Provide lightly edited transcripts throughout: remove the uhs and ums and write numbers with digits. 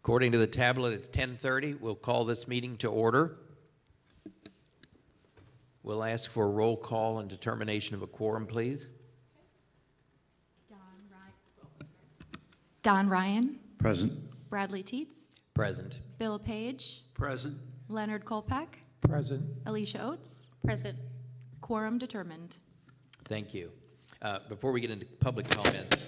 According to the tablet, it's 10:30. We'll call this meeting to order. We'll ask for a roll call and determination of a quorum, please. Don Ryan. Present. Bradley Teets. Present. Bill Page. Present. Leonard Kolpak. Present. Alicia Oates. Present. Quorum determined. Thank you. Before we get into public comments,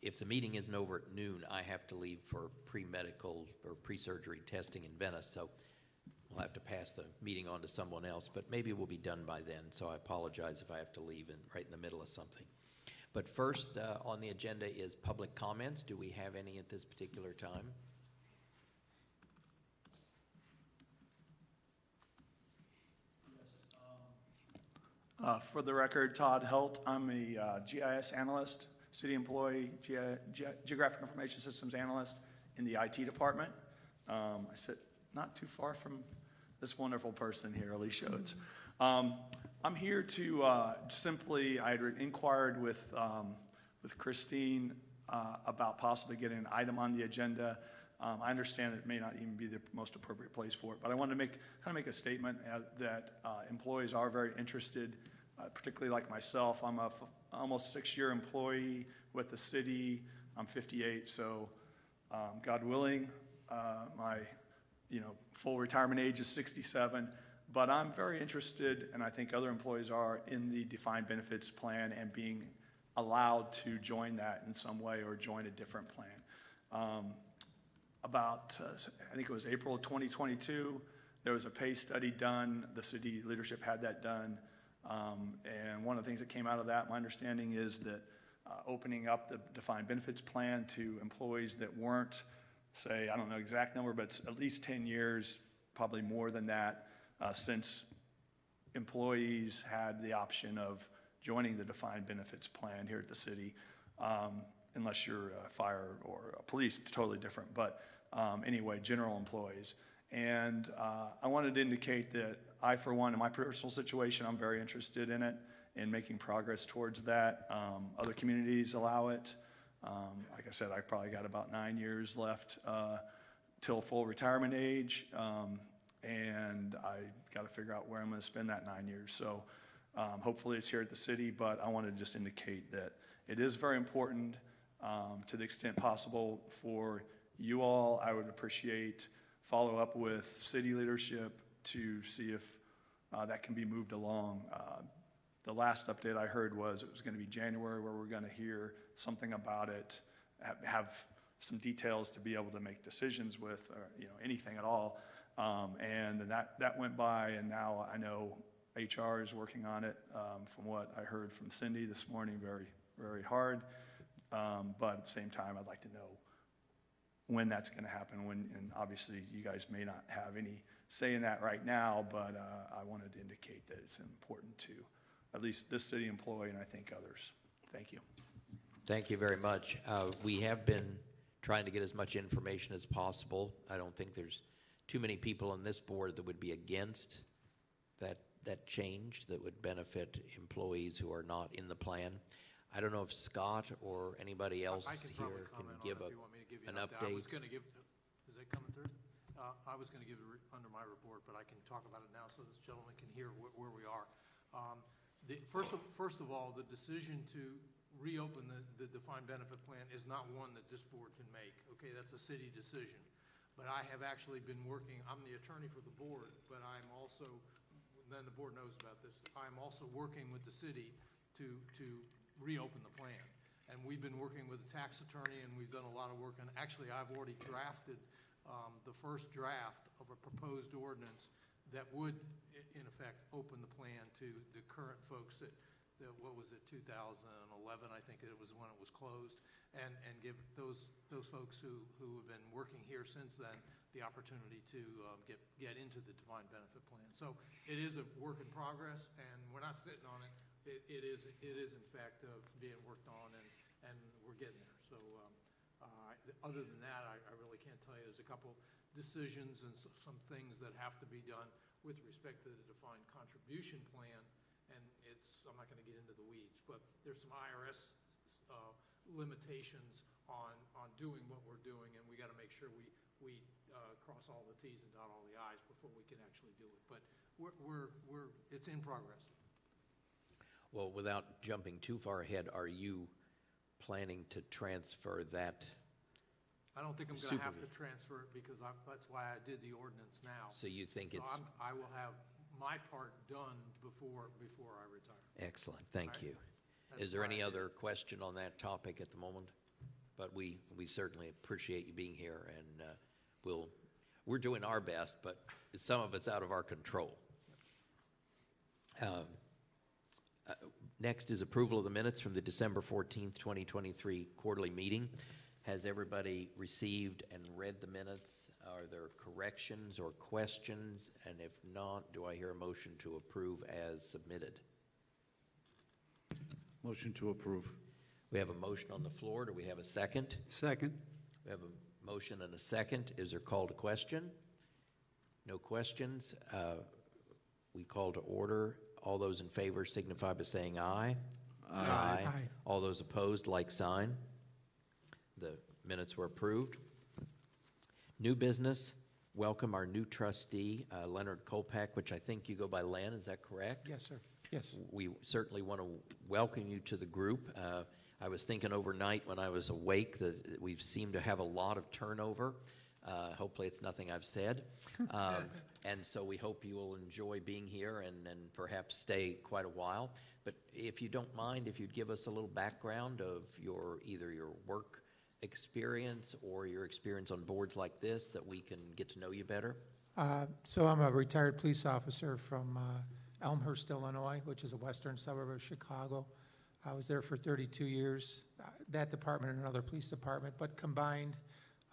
if the meeting isn't over at noon, I have to leave for pre-medical or pre-surgery testing in Venice, so we'll have to pass the meeting on to someone else, but maybe we'll be done by then, so I apologize if I have to leave right in the middle of something. But first on the agenda is public comments. Do we have any at this particular time? For the record, Todd Helt. I'm a GIS analyst, city employee, Geographic Information Systems analyst in the IT department. I sit not too far from this wonderful person here, Alicia Oates. I'm here to simply, I had inquired with Christine about possibly getting an item on the agenda. I understand it may not even be the most appropriate place for it, but I wanted to make a statement that employees are very interested, particularly like myself. I'm a almost 6-year employee with the city. I'm 58, so God willing, my full retirement age is 67. But I'm very interested, and I think other employees are, in the defined benefits plan and being allowed to join that in some way or join a different plan. I think it was April of 2022, there was a pay study done. The city leadership had that done. And one of the things that came out of that, my understanding is that opening up the defined benefits plan to employees that weren't, say, I don't know the exact number, but it's at least 10 years, probably more than that, since employees had the option of joining the defined benefits plan here at the city. Unless you're a fire or a police, totally different. But anyway, general employees. And I wanted to indicate that I, for one, in my personal situation, I'm very interested in it, in making progress towards that. Other communities allow it. Like I said, I probably got about 9 years left till full retirement age. And I got to figure out where I'm going to spend that 9 years. So hopefully it's here at the city, but I wanted to just indicate that it is very important. To the extent possible for you all, I would appreciate follow up with city leadership to see if that can be moved along. The last update I heard was it was going to be January where we're going to hear something about it, have some details to be able to make decisions with, or anything at all. And then that went by, and now I know HR is working on it. From what I heard from Cindy this morning, very, very hard. But at the same time, I'd like to know when that's going to happen. And obviously, you guys may not have any say in that right now, but I wanted to indicate that it's important to at least this city employee and I think others. Thank you. Thank you very much. We have been trying to get as much information as possible. I don't think there's too many people on this board that would be against that change that would benefit employees who are not in the plan. I don't know if Scott or anybody else here can give an update. I was going to give, is that coming through? I was going to give it under my report, but I can talk about it now so this gentleman can hear where we are. First of all, the decision to reopen the defined benefit plan is not one that this board can make. Okay, that's a city decision. But I have actually been working, I'm the attorney for the board, but I'm also, then the board knows about this, I'm also working with the city to reopen the plan. And we've been working with the tax attorney, and we've done a lot of work. And actually, I've already drafted the first draft of a proposed ordinance that would, in effect, open the plan to the current folks that what was it, 2011, I think it was when it was closed, and give those folks who have been working here since then the opportunity to get into the defined benefit plan. So it is a work in progress, and we're not sitting on it. It is in fact being worked on, and we're getting there. So other than that, I really can't tell you. There's a couple decisions and some things that have to be done with respect to the defined contribution plan, and I'm not going to get into the weeds, but there's some IRS limitations on doing what we're doing, and we got to make sure we cross all the Ts and dot all the Is before we can actually do it. But it's in progress. Well, without jumping too far ahead, are you planning to transfer that? I don't think I'm going to have to transfer it because that's why I did the ordinance now. So you think So it's I will have my part done before I retire. excellent? Thank Right. you. That's Is there why any I did other question on that topic at the moment? But we certainly appreciate you being here, and we're doing our best, but some of it's out of our control. Next is approval of the minutes from the December 14th, 2023 quarterly meeting. Has everybody received and read the minutes? Are there corrections or questions? And if not, do I hear a motion to approve as submitted? Motion to approve. We have a motion on the floor. Do we have a second? Second. We have a motion and a second. Is there call to question? No questions. We call to order. All those in favor signify by saying aye. Aye. Aye. All those opposed, like sign. The minutes were approved. New business. Welcome our new trustee, Leonard Kolpak, which I think you go by Len. Is that correct? Yes, sir. Yes. We certainly want to welcome you to the group. I was thinking overnight when I was awake that we seem to have a lot of turnover. Hopefully it's nothing I've said. And so we hope you will enjoy being here and perhaps stay quite a while. But if you don't mind, if you'd give us a little background of either your work experience or your experience on boards like this, that we can get to know you better. So I'm a retired police officer from Elmhurst, Illinois, which is a western suburb of Chicago. I was there for 32 years, that department and another police department, but combined,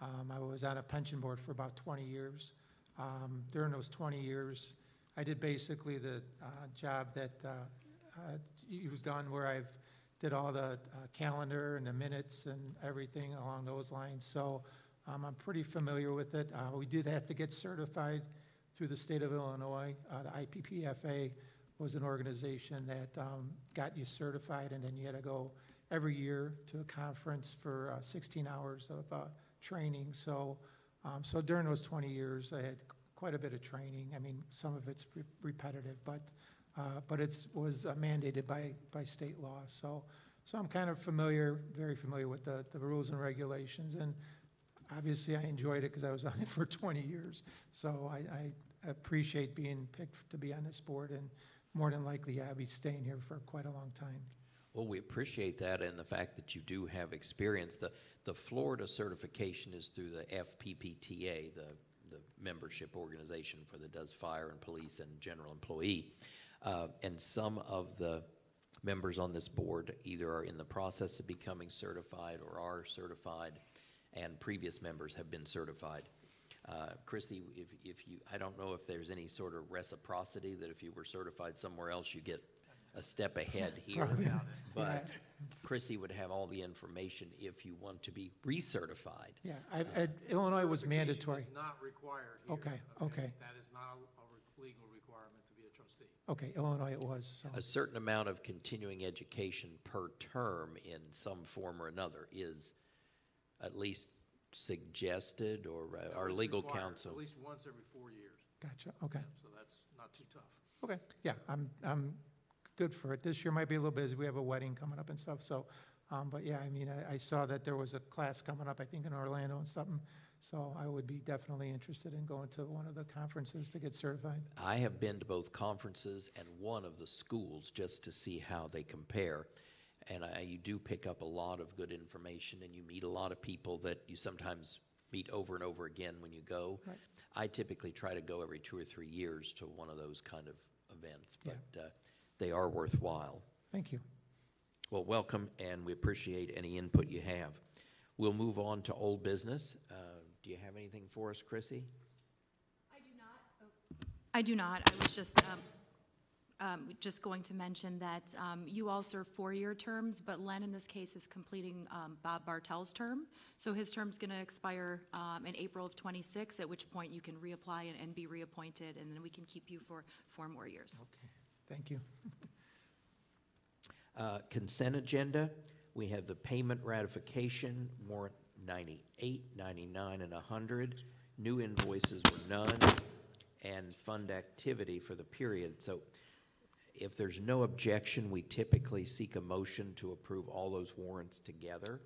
I was on a pension board for about 20 years. During those 20 years, I did basically the job that you've done, where I've did all the calendar and the minutes and everything along those lines. So I'm pretty familiar with it. We did have to get certified through the state of Illinois. The IPPFA was an organization that got you certified, and then you had to go every year to a conference for 16 hours of training. So during those 20 years, I had quite a bit of training. I mean, some of it's repetitive, but it was mandated by state law. So I'm kind of very familiar with the rules and regulations. And obviously, I enjoyed it because I was on it for 20 years. So I appreciate being picked to be on this board, and more than likely, I'll be staying here for quite a long time. Well, we appreciate that and the fact that you do have experience. The Florida certification is through the FPPTA, the membership organization that does fire and police and general employee. And some of the members on this board either are in the process of becoming certified or are certified, and previous members have been certified. Christy, if you, I don't know if there's any sort of reciprocity that if you were certified somewhere else, you get a step ahead here. Probably. But Christy would have all the information if you want to be recertified. Yeah, Illinois was mandatory. Certification is not required here. Okay. That is not a legal requirement to be a trustee. Okay, Illinois it was. So. A certain amount of continuing education per term in some form or another is at least suggested, or our It's legal required counsel. At least once every 4 years. Gotcha. Okay. So that's not too tough. Okay. Yeah, I'm good for it. This year might be a little busy. We have a wedding coming up and stuff. So, but yeah, I mean, I saw that there was a class coming up, I think in Orlando and something. So I would be definitely interested in going to one of the conferences to get certified. I have been to both conferences and one of the schools just to see how they compare. And you do pick up a lot of good information, and you meet a lot of people that you sometimes meet over and over again when you go. Right. I typically try to go every 2 or 3 years to one of those kind of events, but they are worthwhile. Thank you. Well, welcome, and we appreciate any input you have. We'll move on to old business. Do you have anything for us, Chrissy? I do not. I was just going to mention that you all serve 4-year terms, but Len in this case is completing Bob Bartel's term. So his term's going to expire in April of 26, at which point you can reapply and be reappointed, and then we can keep you for 4 more years. Okay. Thank you. Consent agenda. We have the payment ratification, warrant 98, 99, and 100. New invoices were none, and fund activity for the period. So if there's no objection, we typically seek a motion to approve all those warrants together.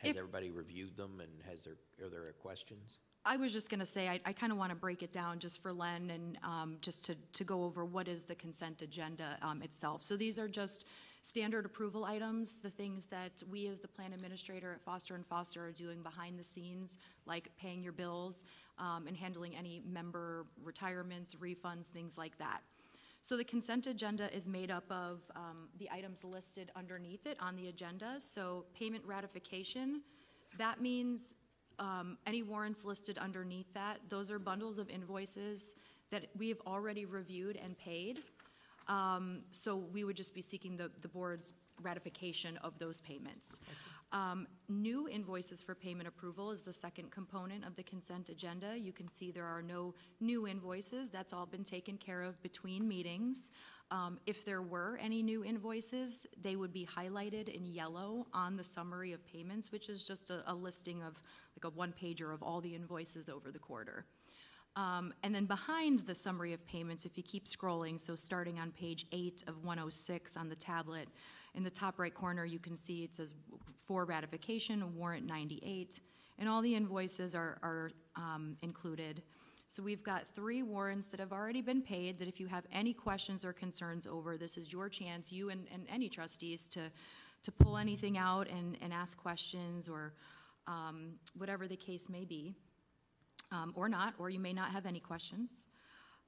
Has If- everybody reviewed them, and are there questions? I was just going to say, I kind of want to break it down just for Len and just to go over what is the consent agenda itself. So these are just standard approval items, the things that we as the plan administrator at Foster and Foster are doing behind the scenes, like paying your bills and handling any member retirements, refunds, things like that. So the consent agenda is made up of the items listed underneath it on the agenda. So payment ratification, that means any warrants listed underneath that, those are bundles of invoices that we have already reviewed and paid. So we would just be seeking the board's ratification of those payments. New invoices for payment approval is the second component of the consent agenda. You can see there are no new invoices. That's all been taken care of between meetings. If there were any new invoices, they would be highlighted in yellow on the summary of payments, which is just a listing of like a one-pager of all the invoices over the quarter. And then behind the summary of payments, if you keep scrolling, so starting on page 8 of 106 on the tablet, in the top right corner, you can see it says for ratification, warrant 98, and all the invoices are included. So we've got 3 warrants that have already been paid that if you have any questions or concerns over, this is your chance, you and any trustees, to pull anything out and ask questions or whatever the case may be. Or not, or you may not have any questions.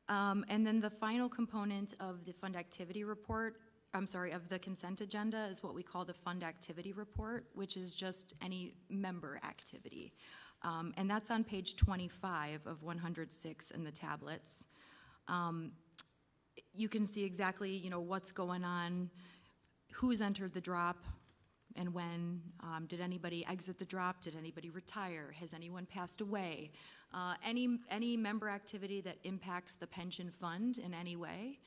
And then the final component of the fund activity report, of the consent agenda is what we call the fund activity report, which is just any member activity. And that's on page 25 of 106 in the tablets. You can see exactly, what's going on, who's entered the drop, and when. Did anybody exit the drop? Did anybody retire? Has anyone passed away? Any member activity that impacts the pension fund in any way.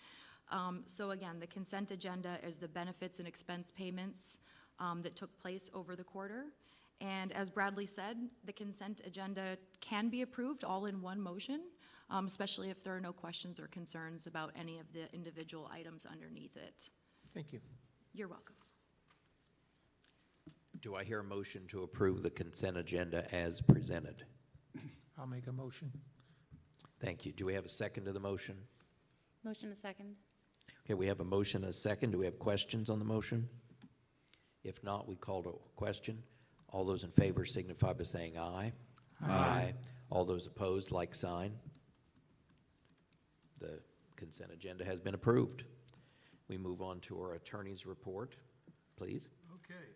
So again, the consent agenda is the benefits and expense payments that took place over the quarter. And as Bradley said, the consent agenda can be approved all in one motion, especially if there are no questions or concerns about any of the individual items underneath it. Thank you. You're welcome. Do I hear a motion to approve the consent agenda as presented? I'll make a motion. Thank you. Do we have a second to the motion? Motion a second. Okay, we have a motion and a second. Do we have questions on the motion? If not, we call to question. All those in favor signify by saying aye. Aye. All those opposed, like sign. The consent agenda has been approved. We move on to our attorney's report, please. Okay.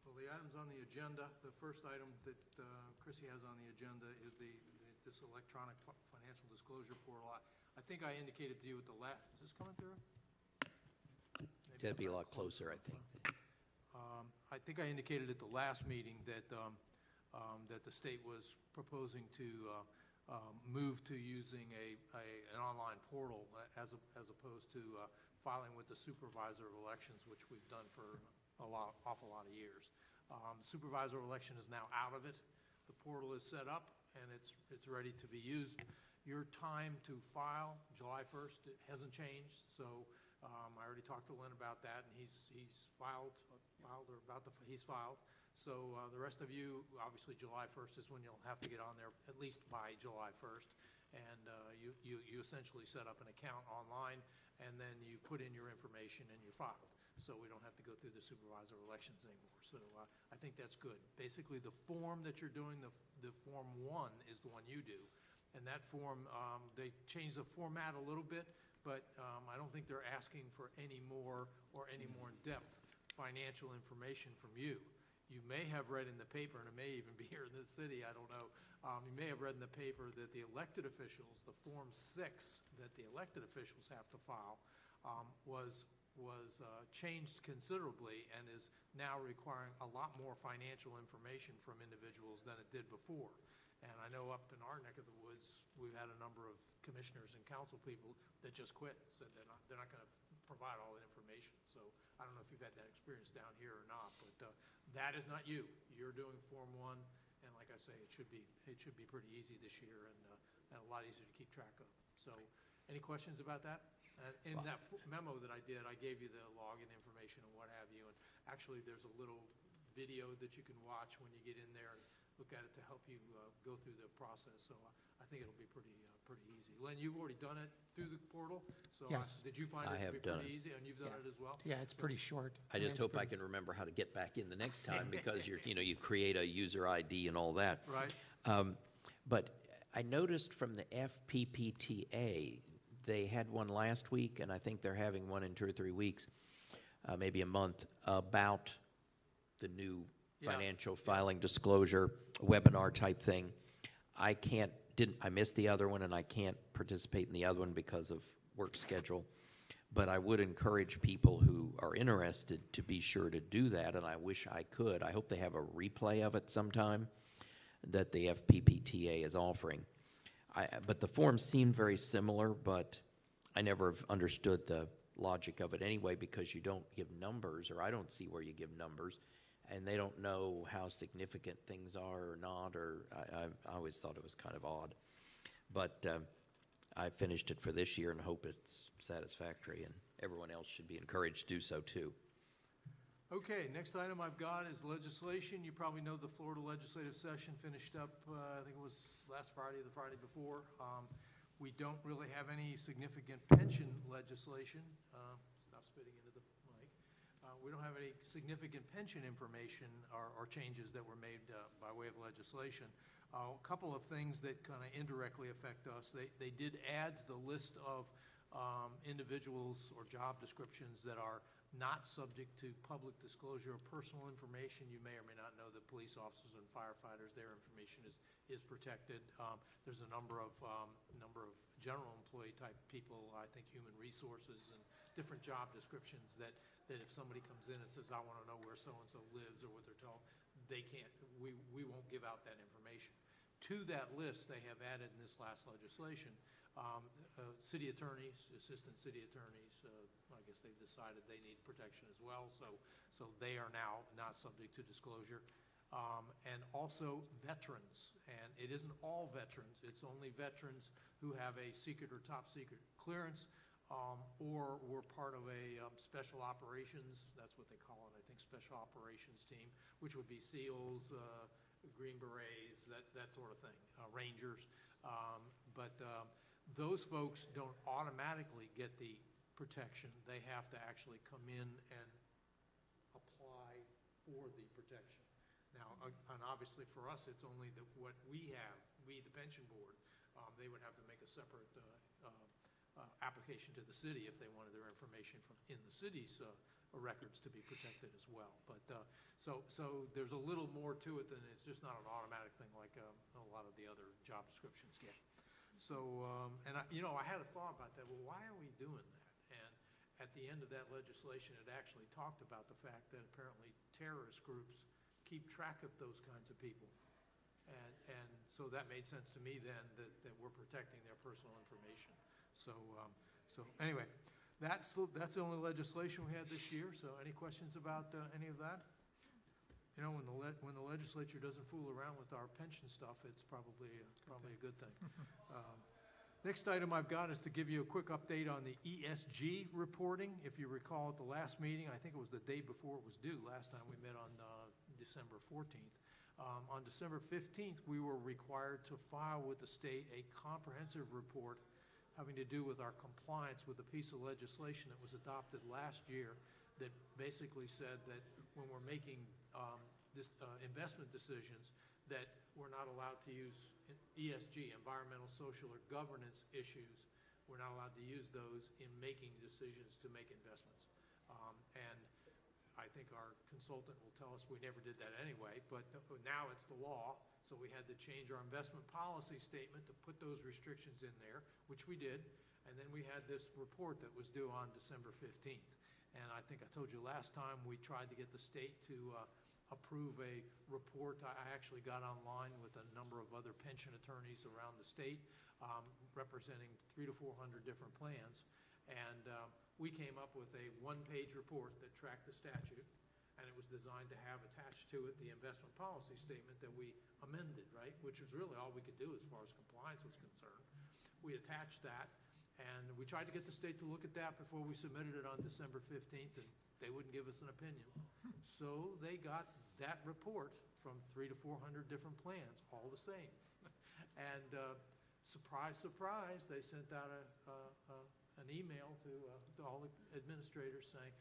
Well, the items on the agenda, the first item that Chrissy has on the agenda is this electronic financial disclosure portal. I think I indicated to you at the last, is this coming through? Maybe That'd be a I'm lot closer, I think. I think I indicated at the last meeting that that the state was proposing to move to using an online portal as opposed to filing with the supervisor of elections, which we've done for awful lot of years. The supervisor of election is now out of it. The portal is set up and it's ready to be used. Your time to file, July 1st, it hasn't changed. So I already talked to Lynn about that, and he's filed. So the rest of you, obviously July 1st is when you'll have to get on there, at least by July 1st. And you essentially set up an account online, and then you put in your information and you filed. So we don't have to go through the supervisor of elections anymore. So I think that's good. Basically, the form that you're doing, the Form 1 is the one you do. And that form, they changed the format a little bit, but I don't think they're asking for any more or any more in-depth financial information from you. You may have read in the paper, and it may even be here in this city, I don't know. You may have read in the paper that the elected officials, the Form 6 that the elected officials have to file was changed considerably and is now requiring a lot more financial information from individuals than it did before. And I know up in our neck of the woods, we've had a number of commissioners and council people that just quit, said they're not going to provide all that information. So I don't know if you've had that experience down here or not, but that is not you. You're doing Form 1, and like I say, it should be pretty easy this year and a lot easier to keep track of. So, any questions about that? In that memo that I did, I gave you the login information and what have you, and actually, there's a little video that you can watch when you get in there and look at it to help you go through the process. So I think it'll be pretty easy. Len, you've already done it through the portal, so Yes. did you find I it to have be done pretty it. easy? And you've done it as well? Yeah, it's pretty short. I just It's hope I pretty- can remember how to get back in the next time because you create a user ID and all that. Right. But I noticed from the FPPTA, they had one last week, and I think they're having one in 2 or 3 weeks, maybe a month, about the new Yeah. financial filing disclosure webinar type thing. I missed the other one, and I can't participate in the other one because of work schedule. But I would encourage people who are interested to be sure to do that, and I wish I could. I hope they have a replay of it sometime that the FPPTA is offering. But the forms seem very similar, but I never have understood the logic of it anyway because you don't give numbers, or I don't see where you give numbers, and they don't know how significant things are or not, or I always thought it was kind of odd. But I finished it for this year and hope it's satisfactory, and everyone else should be encouraged to do so too. Okay, next item I've got is legislation. You probably know the Florida legislative session finished up, I think it was last Friday or the Friday before. We don't really have any significant pension legislation. Stop spitting into the mic. We don't have any significant pension information or changes that were made by way of legislation. A couple of things that kind of indirectly affect us. They did add to the list of individuals or job descriptions that are not subject to public disclosure of personal information. You may or may not know that police officers and firefighters, their information is protected. There's a number of general employee type people, I think human resources and different job descriptions that if somebody comes in and says, I want to know where so-and-so lives or what they're told, they can't, we won't give out that information. To that list, they have added in this last legislation, city attorneys, assistant city attorneys, I guess they've decided they need protection as well, so they are now not subject to disclosure. And also veterans, and it isn't all veterans, it's only veterans who have a secret or top secret clearance, or were part of a special operations, that's what they call it, I think, special operations team, which would be SEALs, Green Berets, that sort of thing, Rangers. But those folks don't automatically get the protection. They have to actually come in and apply for the protection. Now, and obviously for us, it's only what we have, we, the pension board. They would have to make a separate application to the city if they wanted their information from in the city's records to be protected as well. But so there's a little more to it than it's just not an automatic thing like a lot of the other job descriptions get. So, and I had a thought about that. Well, why are we doing that? And at the end of that legislation, it actually talked about the fact that apparently terrorist groups keep track of those kinds of people. And so that made sense to me then that we're protecting their personal information. So anyway, that's the only legislation we had this year. So any questions about any of that? You know, when the legislature doesn't fool around with our pension stuff, it's probably a good thing. Next item I've got is to give you a quick update on the ESG reporting. If you recall at the last meeting, I think it was the day before it was due, last time we met on December 14th. On December 15th, we were required to file with the state a comprehensive report having to do with our compliance with a piece of legislation that was adopted last year that basically said that when we're making investment decisions, that we're not allowed to use ESG, environmental, social, or governance issues. We're not allowed to use those in making decisions to make investments. And I think our consultant will tell us we never did that anyway, but now it's the law, so we had to change our investment policy statement to put those restrictions in there, which we did, and then we had this report that was due on December 15th. And I think I told you last time we tried to get the state to approve a report. I actually got online with a number of other pension attorneys around the state representing 300 to 400 different plans. And we came up with a one-page report that tracked the statute, and it was designed to have attached to it the investment policy statement that we amended, right? Which was really all we could do as far as compliance was concerned. We attached that, and we tried to get the state to look at that before we submitted it on December 15th, and they wouldn't give us an opinion. So they got that report from 300 to 400 different plans, all the same. And surprise, surprise, they sent out an email to all the administrators saying,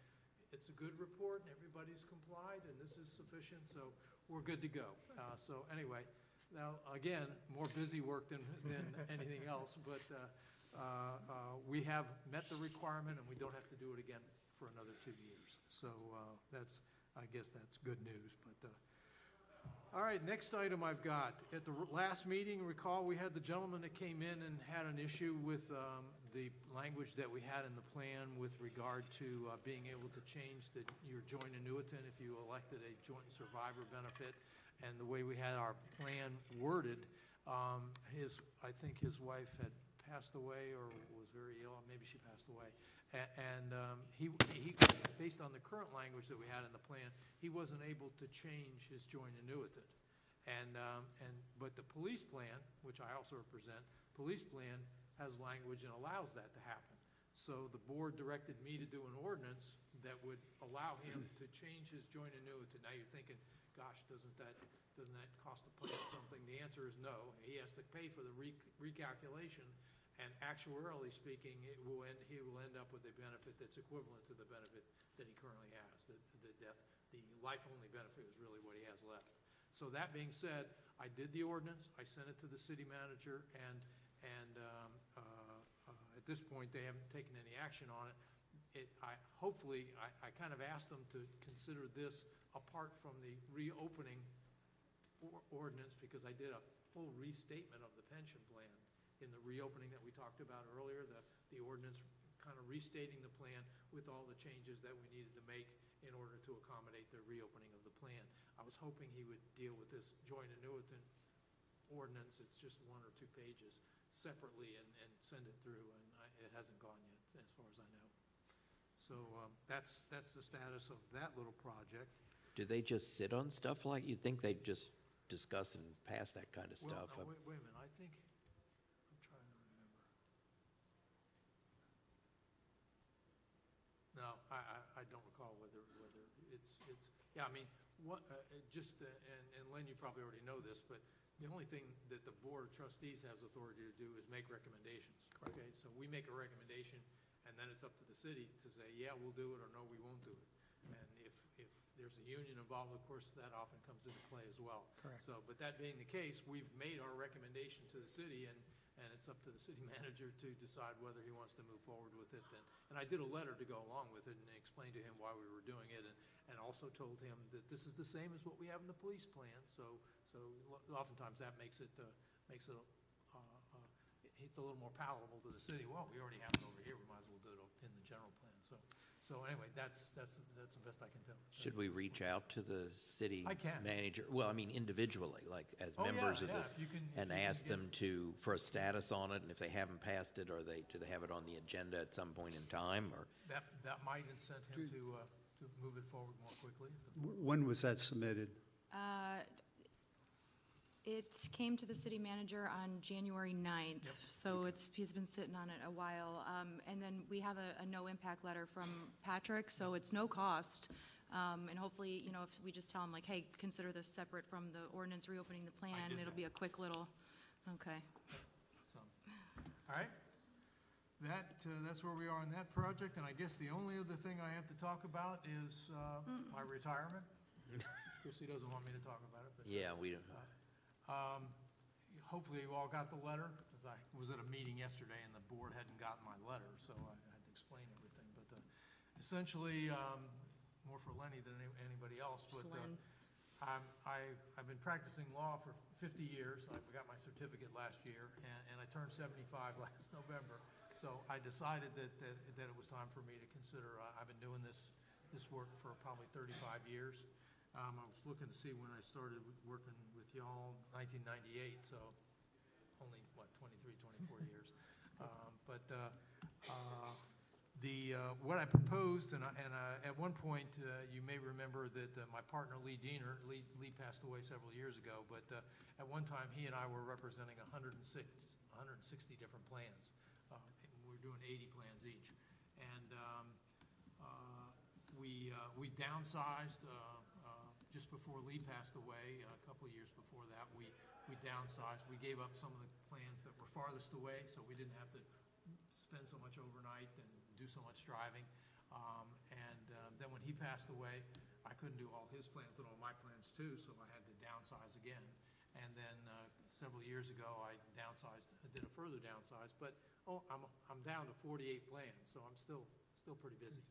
it's a good report and everybody's complied and this is sufficient, so we're good to go. So anyway, now again, more busy work than anything else, but we have met the requirement and we don't have to do it again for another 2 years. So I guess that's good news. But all right, next item I've got. At the last meeting, recall we had the gentleman that came in and had an issue with the language that we had in the plan with regard to being able to change your joint annuitant if you elected a joint survivor benefit, and the way we had our plan worded. I think his wife had passed away or was very ill. Maybe she passed away. And he, based on the current language that we had in the plan, he wasn't able to change his joint annuitant. But the police plan, which I also represent, police plan has language and allows that to happen. So the board directed me to do an ordinance that would allow him to change his joint annuitant. Now you're thinking, gosh, doesn't that cost the plan something? The answer is no. He has to pay for the recalculation. And actuarially speaking, he will end up with a benefit that's equivalent to the benefit that he currently has. The life-only benefit is really what he has left. So that being said, I did the ordinance. I sent it to the city manager, and at this point, they haven't taken any action on it. Hopefully, I kind of asked them to consider this apart from the reopening ordinance, because I did a full restatement of the pension plan in the reopening that we talked about earlier, the ordinance kind of restating the plan with all the changes that we needed to make in order to accommodate the reopening of the plan. I was hoping he would deal with this joint annuitant ordinance, it's just 1 or 2 pages, separately and send it through, and it hasn't gone yet, as far as I know. So that's the status of that little project. Do they just sit on stuff like, you'd think they'd just discuss and pass that kind of stuff? Well, no, wait a minute, I think, I'm trying to remember. No, I don't recall whether it's, yeah, I mean, and Len, you probably already know this, but the only thing that the Board of Trustees has authority to do is make recommendations. Okay, so we make a recommendation, and then it's up to the city to say, yeah, we'll do it, or no, we won't do it. And if there's a union involved, of course, that often comes into play as well. Correct. So, but that being the case, we've made our recommendation to the city, and it's up to the city manager to decide whether he wants to move forward with it. And I did a letter to go along with it and explained to him why we were doing it, and also told him that this is the same as what we have in the police plan. So oftentimes that makes it it's a little more palatable to the city. Well, we already have it over here. We might as well do it in the general plan. So anyway, that's the best I can tell. Should we reach out to the city I can. manager? Well, I mean individually, like as Oh, members yeah, of yeah, if you can ask get- them for a status on it, and if they haven't passed it, do they have it on the agenda at some point in time, or? That might incent him to move it forward more quickly. When was that submitted? It came to the city manager on January 9th, so he's been sitting on it a while. And then we have a no impact letter from Patrick, so it's no cost. And hopefully, if we just tell him like, hey, consider this separate from the ordinance reopening the plan, did it'll that. be a quick little, okay. So, all right. That's where we are on that project, and I guess the only other thing I have to talk about is my retirement. Chrissy doesn't want me to talk about it, but Yeah, we, hopefully you all got the letter, because I was at a meeting yesterday and the board hadn't gotten my letter, so I had to explain everything. But essentially, more for Lenny than anybody else, but Len. I've been practicing law for 50 years. I got my certificate last year, and I turned 75 last November. So I decided that it was time for me to consider. I've been doing this work for probably 35 years. I was looking to see when I started working with y'all, 1998, so only, 23, 24 years. But What I proposed, at one point, you may remember that my partner Lee Diener, Lee passed away several years ago, but at one time he and I were representing 160 different plans. We're doing 80 plans each, and we downsized just before Lee passed away. A couple of years before that, we downsized. We gave up some of the plans that were farthest away, so we didn't have to spend so much overnight and do so much driving. Then when he passed away, I couldn't do all his plans and all my plans too, so I had to downsize again. And then several years ago, I downsized, I did a further downsize, but I'm down to 48 plans, so I'm still pretty busy.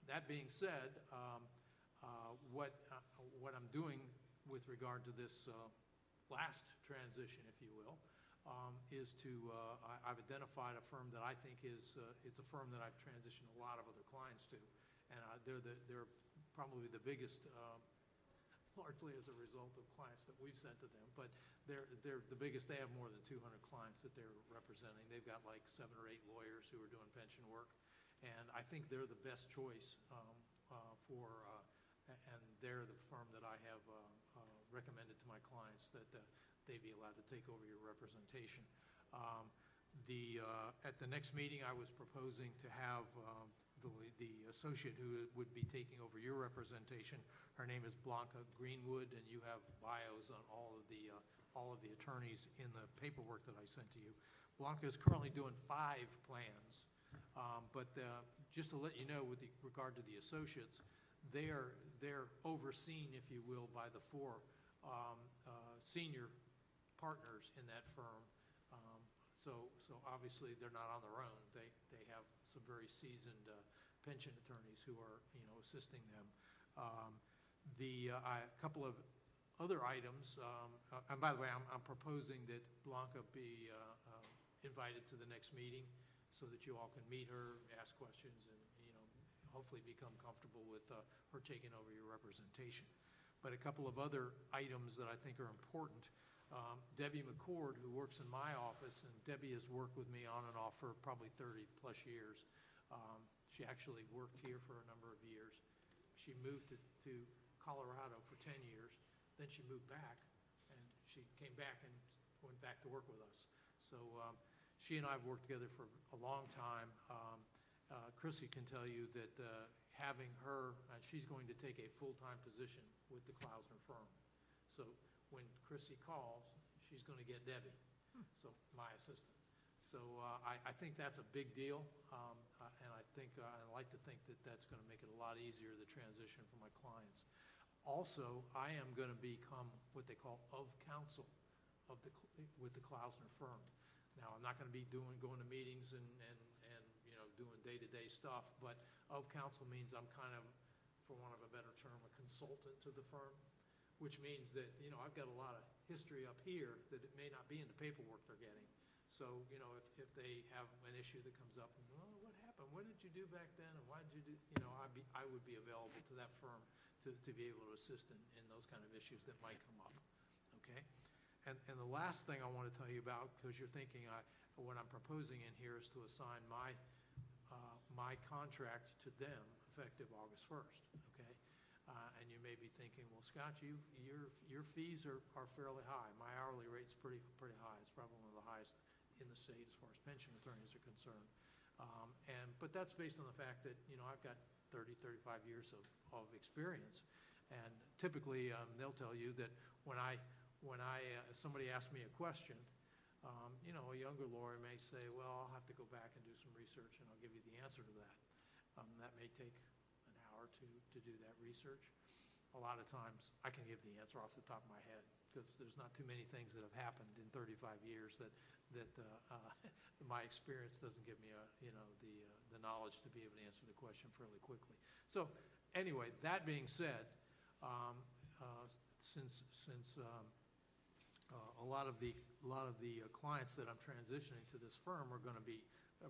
That being said, what I'm doing with regard to this last transition, if you will, is I've identified a firm that I think it's a firm that I've transitioned a lot of other clients to, and they're probably the biggest, largely as a result of clients that we've sent to them, but they're the biggest. They have more than 200 clients that they're representing. They've got like 7 or 8 lawyers who are doing pension work, and I think they're the best choice and they're the firm that I have recommended to my clients that they be allowed to take over your representation. At the next meeting, I was proposing to have the associate who would be taking over your representation. Her name is Blanca Greenwood, and you have bios on all of the attorneys in the paperwork that I sent to you. Blanca is currently doing 5 plans, but just to let you know, with regard to the associates, they're overseen, if you will, by the 4 senior partners in that firm. So obviously they're not on their own. They have some very seasoned pension attorneys who are assisting them. A couple of other items, and by the way, I'm proposing that Blanca be invited to the next meeting so that you all can meet her, ask questions, and hopefully become comfortable with her taking over your representation. But a couple of other items that I think are important. Debbie McCord, who works in my office, and Debbie has worked with me on and off for probably 30 plus years. She actually worked here for a number of years. She moved to Colorado for 10 years. Then she moved back, and she came back and went back to work with us. So she and I have worked together for a long time. Chrissy can tell you that having her, she's going to take a full-time position with the Klausner firm. So when Chrissy calls, she's going to get Debbie, so my assistant. So I think that's a big deal, and I like to think that that's going to make it a lot easier, the transition for my clients. Also, I am going to become what they call of counsel with the Klausner firm. Now, I'm not going to be going to meetings and doing day-to-day stuff, but of counsel means I'm kind of, for want of a better term, a consultant to the firm, which means that, I've got a lot of history up here that it may not be in the paperwork they're getting. So, if they have an issue that comes up, what happened? What did you do back then? And why did you do, I would be available to that firm to be able to assist in those kind of issues that might come up, okay? And the last thing I want to tell you about, because you're thinking what I'm proposing in here is to assign my contract to them effective August 1st, okay? And you may be thinking, well, Scott, your fees are fairly high. My hourly rate's pretty high. It's probably one of the highest in the state as far as pension attorneys are concerned. But that's based on the fact that, I've got 30, 35 years of experience. And typically, they'll tell you that when somebody asks me a question, a younger lawyer may say, well, I'll have to go back and do some research, and I'll give you the answer to that. That may take an hour or two to do that research. A lot of times, I can give the answer off the top of my head, because there's not too many things that have happened in 35 years that my experience doesn't give me the knowledge to be able to answer the question fairly quickly. So anyway, that being said, since a lot of the clients that I'm transitioning to this firm are going to be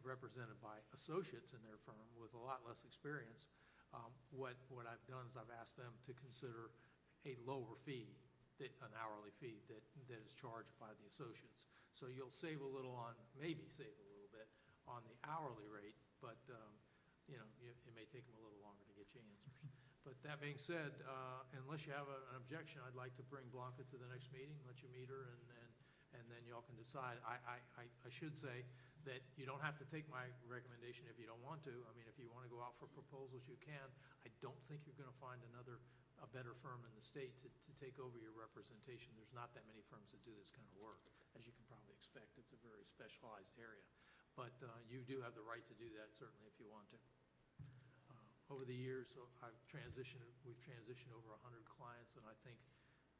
represented by associates in their firm with a lot less experience, what I've done is I've asked them to consider a lower fee, an hourly fee that is charged by the associates. So you'll maybe save a little bit on the hourly rate, but it may take them a little longer to get you answers. But that being said, unless you have an objection, I'd like to bring Blanca to the next meeting, let you meet her, and then y'all can decide. I should say that you don't have to take my recommendation if you don't want to. I mean, if you want to go out for proposals, you can. I don't think you're going to find a better firm in the state to take over your representation. There's not that many firms that do this kind of work, as you can probably expect. It's a very specialized area. But you do have the right to do that, certainly, if you want to. Over the years, we've transitioned over 100 clients, and I think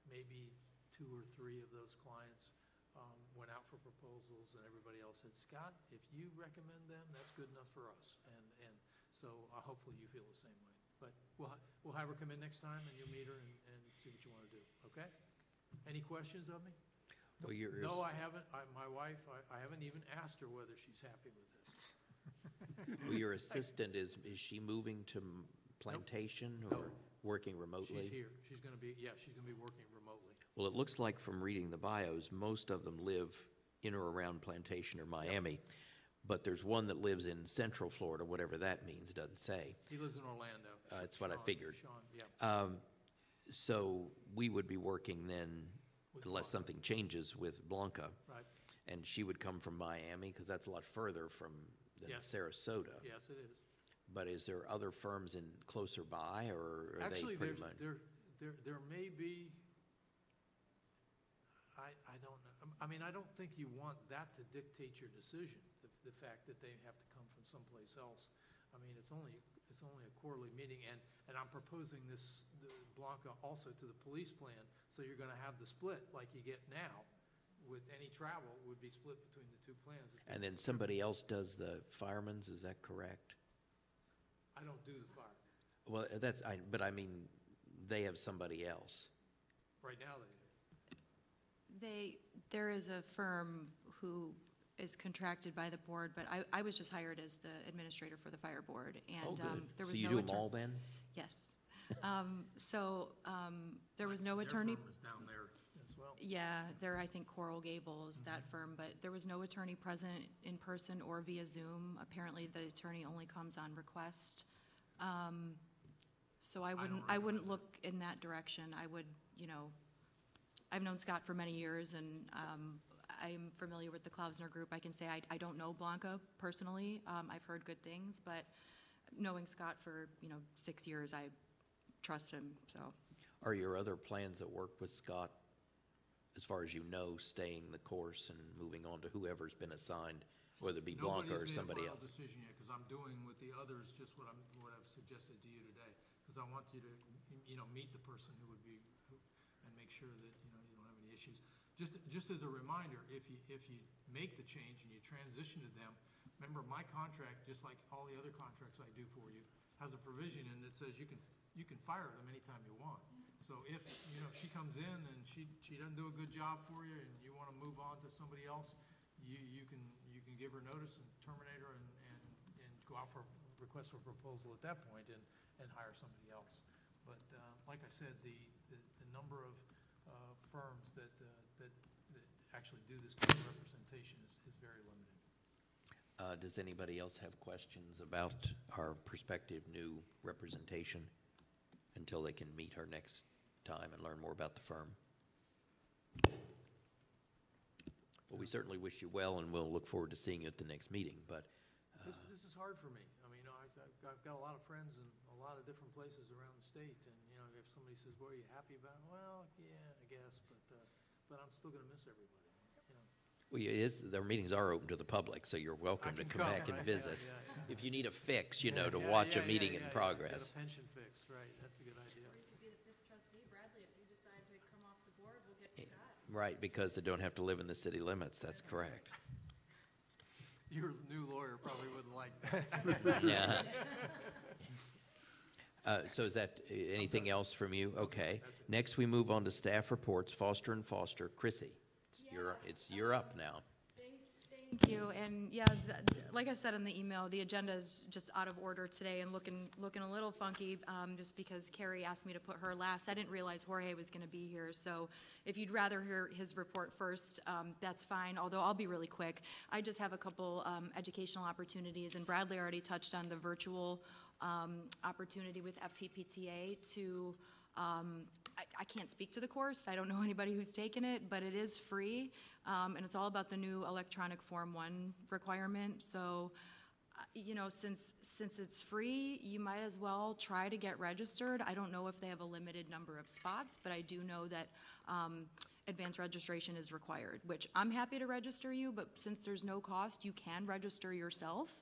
maybe 2 or 3 of those clients went out for proposals, and everybody else said, Scott, if you recommend them, that's good enough for us. And so hopefully you feel the same way. But we'll have her come in next time, and you'll meet her and see what you want to do, okay? Any questions of me? Well, No, I haven't. My wife, I haven't even asked her whether she's happy with this. Well, your assistant, is she moving to Plantation or No. working remotely? She's here. She's going to be working remotely. Well, it looks like from reading the bios, most of them live in or around Plantation or Miami. But there's one that lives in Central Florida, whatever that means, doesn't say. He lives in Orlando. That's what I figured. Sean, yeah. So we would be working then, With unless Blanca. something changes with Blanca. Right. And she would come from Miami, because that's a lot further than Yes. Sarasota. Yes, it is. But is there other firms in closer by, or are they Actually, pretty much? there may be, I don't know. I mean, I don't think you want that to dictate your decision, the fact that they have to come from someplace else. I mean, it's only a quarterly meeting, and I'm proposing the Blanca also to the police plan, so you're gonna have the split like you get now. With any travel, would be split between the 2 plans. And then somebody else does the firemen's, is that correct? I don't do the fire. Well, but I mean, they have somebody else. Right now, they do. There is a firm who is contracted by the board, but I was just hired as the administrator for the fire board, Oh, and good. there was So no you do them attorney. all then? Yes. There was no attorney. Their firm is down there as well. Yeah, they're, I think, Coral Gables, that firm, but there was no attorney present in person or via Zoom. Apparently, the attorney only comes on request. So I wouldn't look in that direction. I would, I've known Scott for many years, and I'm familiar with the Klausner Group. I can say I don't know Blanca personally. I've heard good things, but knowing Scott for, 6 years, I trust him, so. Are your other plans that work with Scott, as far as you know, staying the course and moving on to whoever's been assigned, whether it be Blanca or somebody else? Nobody's made a final decision yet, because I'm doing with the others just what I've suggested to you today, because I want you to, meet the person who would be, and make sure that, you don't have any issues. Just as a reminder, if you make the change and you transition to them, remember my contract, just like all the other contracts I do for you, has a provision in that says you can fire them anytime you want. So if, she comes in and she doesn't do a good job for you and you want to move on to somebody else, you can give her notice and terminate her and go out for request for proposal at that point and hire somebody else. But like I said, the number of firms that actually do this kind of representation is very limited. Does anybody else have questions about our prospective new representation until they can meet her next time and learn more about the firm? Well, we certainly wish you well, and we'll look forward to seeing you at the next meeting, but... This is hard for me. I mean, I've got a lot of friends in a lot of different places around the state, and, if somebody says, boy, are you happy about it? Well, yeah, I guess, but I'm still going to miss everybody, Well, their meetings are open to the public, so you're welcome to come back and visit. Yeah. If you need a fix, to watch a meeting in progress. Get a pension fix, right, that's a good idea. Or you could be the 5th trustee, Bradley, if you decide to come off the board, we'll get Scott. Right, because they don't have to live in the city limits, that's correct. Your new lawyer probably wouldn't like that. Yeah. So is that, anything else from you? Okay. that's it. Next, we move on to staff reports, Foster and Foster. Chrissy, you're up now. Thank Thank you, and yeah, like I said in the email, the agenda is just out of order today and looking a little funky, just because Carrie asked me to put her last. I didn't realize Jorge was gonna be here, so if you'd rather hear his report first, that's fine, although I'll be really quick. I just have a couple educational opportunities, and Bradley already touched on the virtual opportunity with FPPTA to, I can't speak to the course, I don't know anybody who's taken it, but it is free, and it's all about the new electronic Form 1 requirement, so, you know, since it's free, you might as well try to get registered. I don't know if they have a limited number of spots, but I do know that advanced registration is required, which I'm happy to register you, but since there's no cost, you can register yourself.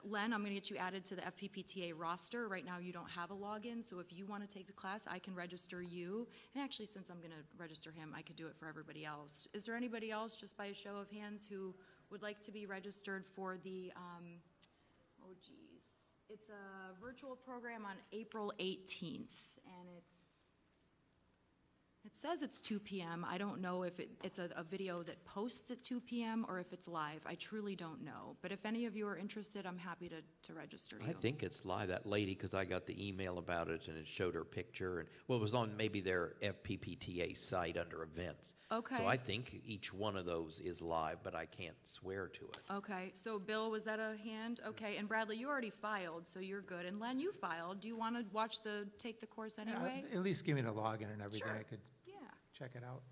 Len, I'm going to get you added to the FPPTA roster. Right now, you don't have a login, so if you want to take the class, I can register you. And actually, since I'm going to register him, I could do it for everybody else. Is there anybody else, just by a show of hands, who would like to be registered for the, oh geez, it's a virtual program on April 18th, and it says it's 2 p.m. I don't know if it's a video that posts at 2 p.m. or if it's live. I truly don't know. But if any of you are interested, I'm happy to register you. I think it's live, that lady, because I got the email about it and it showed her picture. And well, it was on maybe their FPPTA site under events. Okay. So I think each one of those is live, but I can't swear to it. Okay, so Bill, was that a hand? Okay, and Bradley, you already filed, so you're good. And Len, you filed. Do you want to take the course anyway? At least give me the login and everything. Sure. I could Yeah. check it out.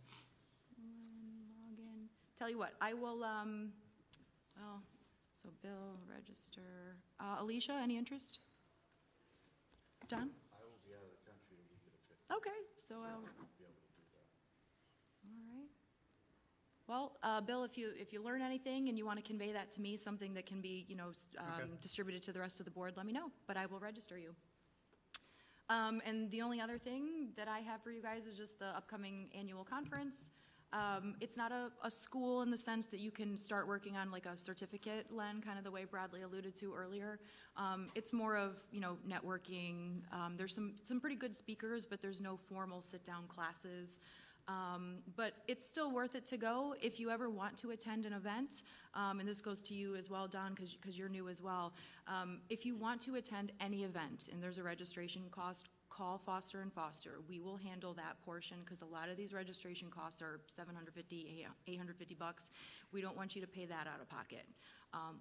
Login. Tell you what, I will, well, so Bill, register. Alicia, any interest? John? I will be out of the country a week at a 50. Okay, so I'll. All right. Well, Bill, if you learn anything and you want to convey that to me, something that can be, you know, distributed to the rest of the board, let me know, but I will register you. And the only other thing that I have for you guys is just the upcoming annual conference. It's not a school in the sense that you can start working on like a certificate, Len, kind of the way Bradley alluded to earlier. It's more of, you know, networking. There's some pretty good speakers, but there's no formal sit-down classes. But it's still worth it to go if you ever want to attend an event, and this goes to you as well, Don, because you're new as well. If you want to attend any event and there's a registration cost, call Foster & Foster. We will handle that portion because a lot of these registration costs are $750, $850. We don't want you to pay that out of pocket.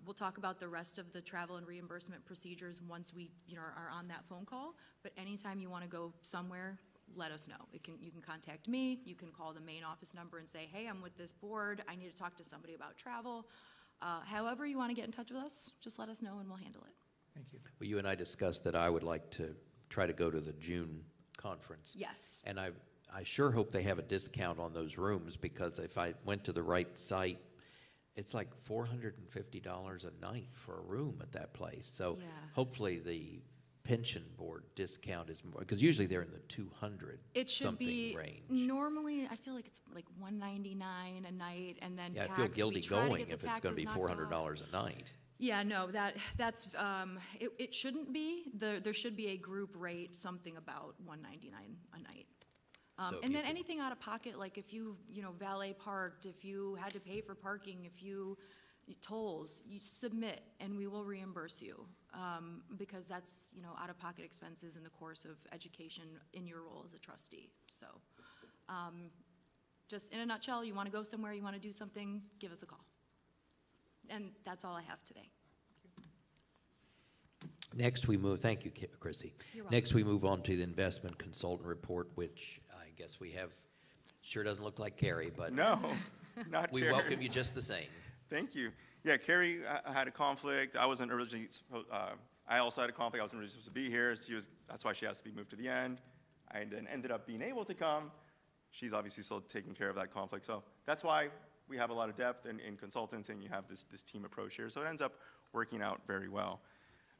We'll talk about the rest of the travel and reimbursement procedures once we, you know, are on that phone call, but anytime you want to go somewhere, let us know. You can contact me, you can call the main office number and say, hey, I'm with this board, I need to talk to somebody about travel. However you want to get in touch with us, just let us know and we'll handle it. Thank you. Well, you and I discussed that I would like to try to go to the June conference. Yes. And I sure hope they have a discount on those rooms, because if I went to the right site, it's like $450 a night for a room at that place. So Yeah. hopefully the pension board discount is more, because usually they're in the 200 It should something be, range. normally, I feel like it's like $199 a night and then Yeah, tax. I feel we guilty try to going get the if it's going to be taxes knocked off. $400 a night. Yeah, no, that's, it shouldn't be. There should be a group rate, something about $199 a night. So if And you then could- anything out of pocket, like if you know, valet parked, if you had to pay for parking, if you, tolls, you submit and we will reimburse you. Because that's, you know, out of pocket expenses in the course of education in your role as a trustee. So, just in a nutshell, you want to go somewhere, you want to do something, give us a call. And that's all I have today. Next, we move, thank you, Chrissy. You're welcome. Next, we move on to the investment consultant report, which I guess we have, sure doesn't look like Carrie, but No, not we Carrie. welcome you just the same. Thank you. Yeah, Carrie had a conflict. I wasn't originally supposed, I also had a conflict. I wasn't really supposed to be here. That's why she has to be moved to the end. I then ended up being able to come. She's obviously still taking care of that conflict. So that's why we have a lot of depth in consultants, and you have this team approach here. So it ends up working out very well.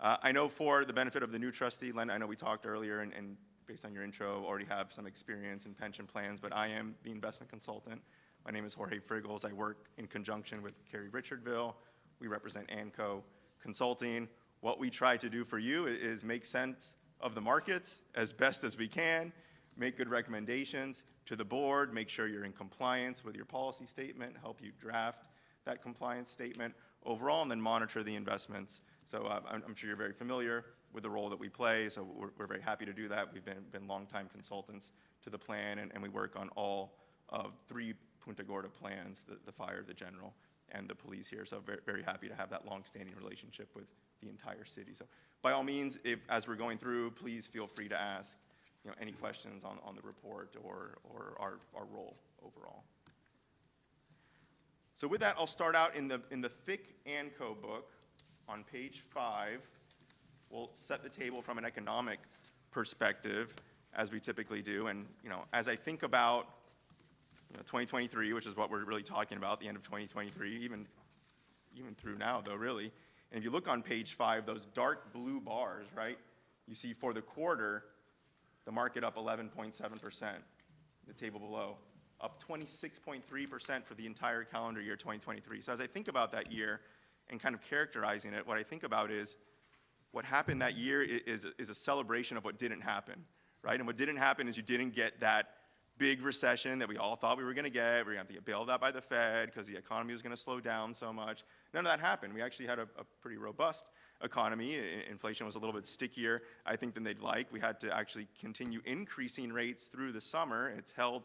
I know for the benefit of the new trustee, Len, I know we talked earlier, and based on your intro, already have some experience in pension plans, but I am the investment consultant. My name is Jorge Friggles. I work in conjunction with Carrie Richardville. We represent ANCO Consulting. What we try to do for you is make sense of the markets as best as we can, make good recommendations to the board, make sure you're in compliance with your policy statement, help you draft that compliance statement overall and then monitor the investments. So I'm sure you're very familiar with the role that we play, so we're very happy to do that. We've been longtime consultants to the plan, and we work on all of 3 Punta Gorda plans, the fire, the general, and the police here. So very, very happy to have that long-standing relationship with the entire city. So by all means, if as we're going through, please feel free to ask any questions on the report or our role overall. So with that, I'll start out in the Fick and Co book on page 5. We'll set the table from an economic perspective, as we typically do. And as I think about 2023, which is what we're really talking about, the end of 2023, even through now, though, really. And if you look on page 5, those dark blue bars, right? You see for the quarter, the market up 11.7%. The table below, up 26.3% for the entire calendar year 2023. So as I think about that year and kind of characterizing it, what I think about is what happened that year is a celebration of what didn't happen, right? And what didn't happen is you didn't get that big recession that we all thought we were going to get. We were going to have to get bailed out by the Fed because the economy was going to slow down so much. None of that happened. We actually had a pretty robust economy. Inflation was a little bit stickier, I think, than they'd like. We had to actually continue increasing rates through the summer, and it's held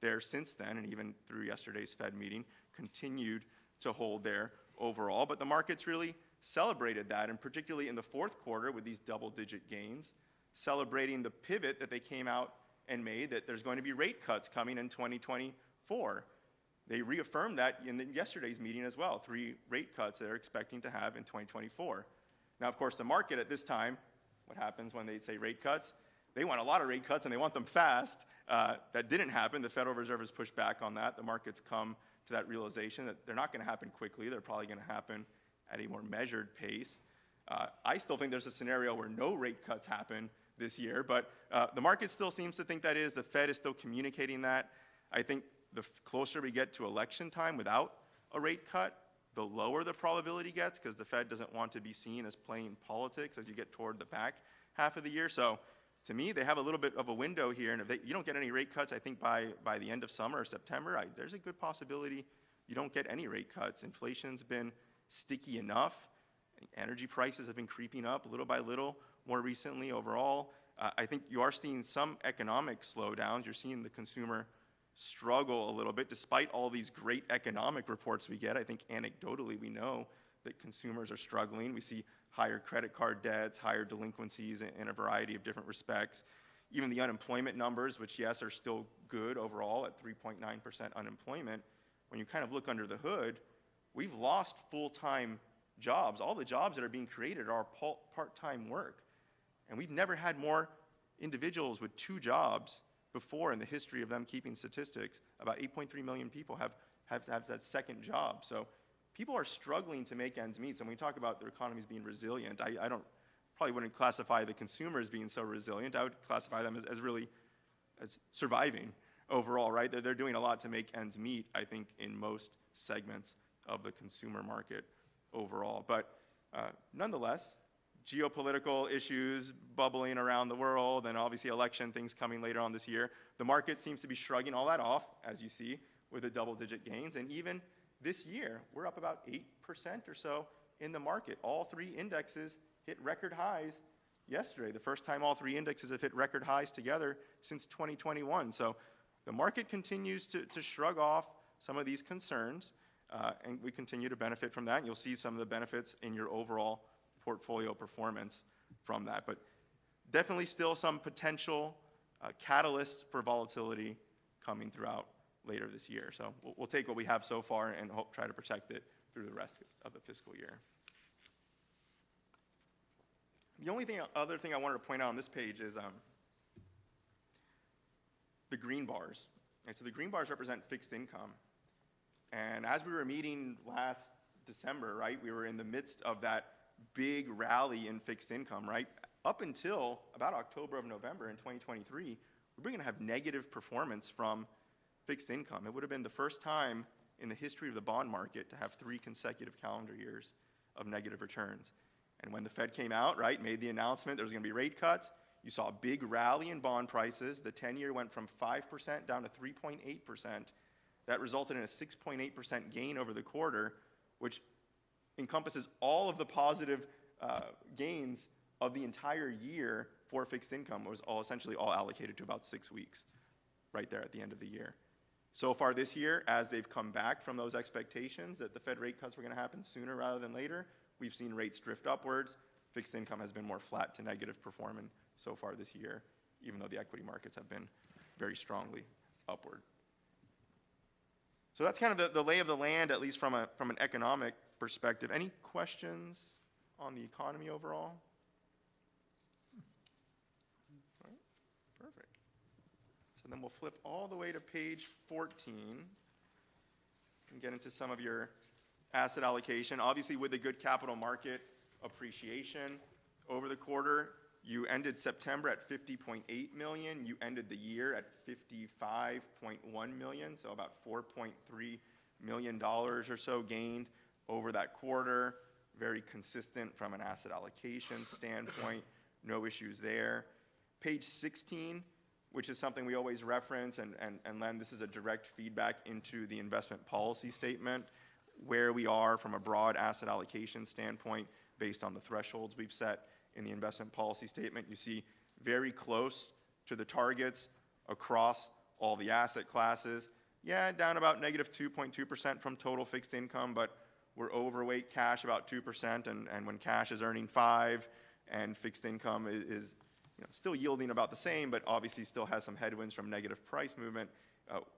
there since then, and even through yesterday's Fed meeting, continued to hold there overall. But the markets really celebrated that, and particularly in the fourth quarter with these double-digit gains, celebrating the pivot that they came out and made, that there's going to be rate cuts coming in 2024. They reaffirmed that in yesterday's meeting as well, 3 rate cuts they're expecting to have in 2024. Now, of course, the market at this time, what happens when they say rate cuts? They want a lot of rate cuts, and they want them fast. That didn't happen. The Federal Reserve has pushed back on that. The markets come to that realization that they're not going to happen quickly. They're probably going to happen at a more measured pace. I still think there's a scenario where no rate cuts happen this year, but the market still seems to think that is. The Fed is still communicating that. I think the closer we get to election time without a rate cut, the lower the probability gets, because the Fed doesn't want to be seen as playing politics as you get toward the back half of the year. So to me, they have a little bit of a window here, and if you don't get any rate cuts, I think by the end of summer or September, there's a good possibility you don't get any rate cuts. Inflation's been sticky enough. Energy prices have been creeping up little by little more recently overall. I think you are seeing some economic slowdowns. You're seeing the consumer struggle a little bit despite all these great economic reports we get. I think anecdotally we know that consumers are struggling. We see higher credit card debts, higher delinquencies in a variety of different respects. Even the unemployment numbers, which yes are still good overall at 3.9% unemployment, when you kind of look under the hood, we've lost full-time jobs. All the jobs that are being created are part-time work. And we've never had more individuals with 2 jobs before in the history of them keeping statistics. About 8.3 million people have that second job. So people are struggling to make ends meet. So when we talk about their economies being resilient, I probably wouldn't classify the consumer as being so resilient. I would classify them as surviving overall, right? They're doing a lot to make ends meet, I think, in most segments of the consumer market overall. But nonetheless, geopolitical issues bubbling around the world, and obviously election things coming later on this year. The market seems to be shrugging all that off, as you see, with the double-digit gains. And even this year, we're up about 8% or so in the market. All 3 indexes hit record highs yesterday, the first time all 3 indexes have hit record highs together since 2021. So the market continues to shrug off some of these concerns, and we continue to benefit from that. And you'll see some of the benefits in your overall portfolio performance from that. But definitely still some potential catalysts for volatility coming throughout later this year. So we'll take what we have so far and try to protect it through the rest of the fiscal year. The only other thing I wanted to point out on this page is the green bars. And so the green bars represent fixed income. And as we were meeting last December, right, we were in the midst of that big rally in fixed income, right? Up until about October of November in 2023, we're going to have negative performance from fixed income. It would have been the first time in the history of the bond market to have 3 consecutive calendar years of negative returns. And when the Fed came out, right, made the announcement there was going to be rate cuts, you saw a big rally in bond prices. The 10-year went from 5% down to 3.8%. That resulted in a 6.8% gain over the quarter, which encompasses all of the positive gains of the entire year for fixed income. It was essentially all allocated to about 6 weeks, right there at the end of the year. So far this year, as they've come back from those expectations that the Fed rate cuts were going to happen sooner rather than later, we've seen rates drift upwards. Fixed income has been more flat to negative performing so far this year, even though the equity markets have been very strongly upward. So that's kind of the lay of the land, at least from an economic perspective. Any questions on the economy overall? All right, perfect. So then we'll flip all the way to page 14 and get into some of your asset allocation. Obviously, with a good capital market appreciation over the quarter, you ended September at $50.8 million. You ended the year at $55.1 million, so about $4.3 million or so gained over that quarter. Very consistent from an asset allocation standpoint. No issues there. Page 16, which is something we always reference, and Len, this is a direct feedback into the investment policy statement, where we are from a broad asset allocation standpoint based on the thresholds we've set in the investment policy statement. You see very close to the targets across all the asset classes. Yeah, down about negative 2.2% from total fixed income, but we're overweight cash about 2%, and when cash is earning 5 and fixed income is still yielding about the same, but obviously still has some headwinds from negative price movement,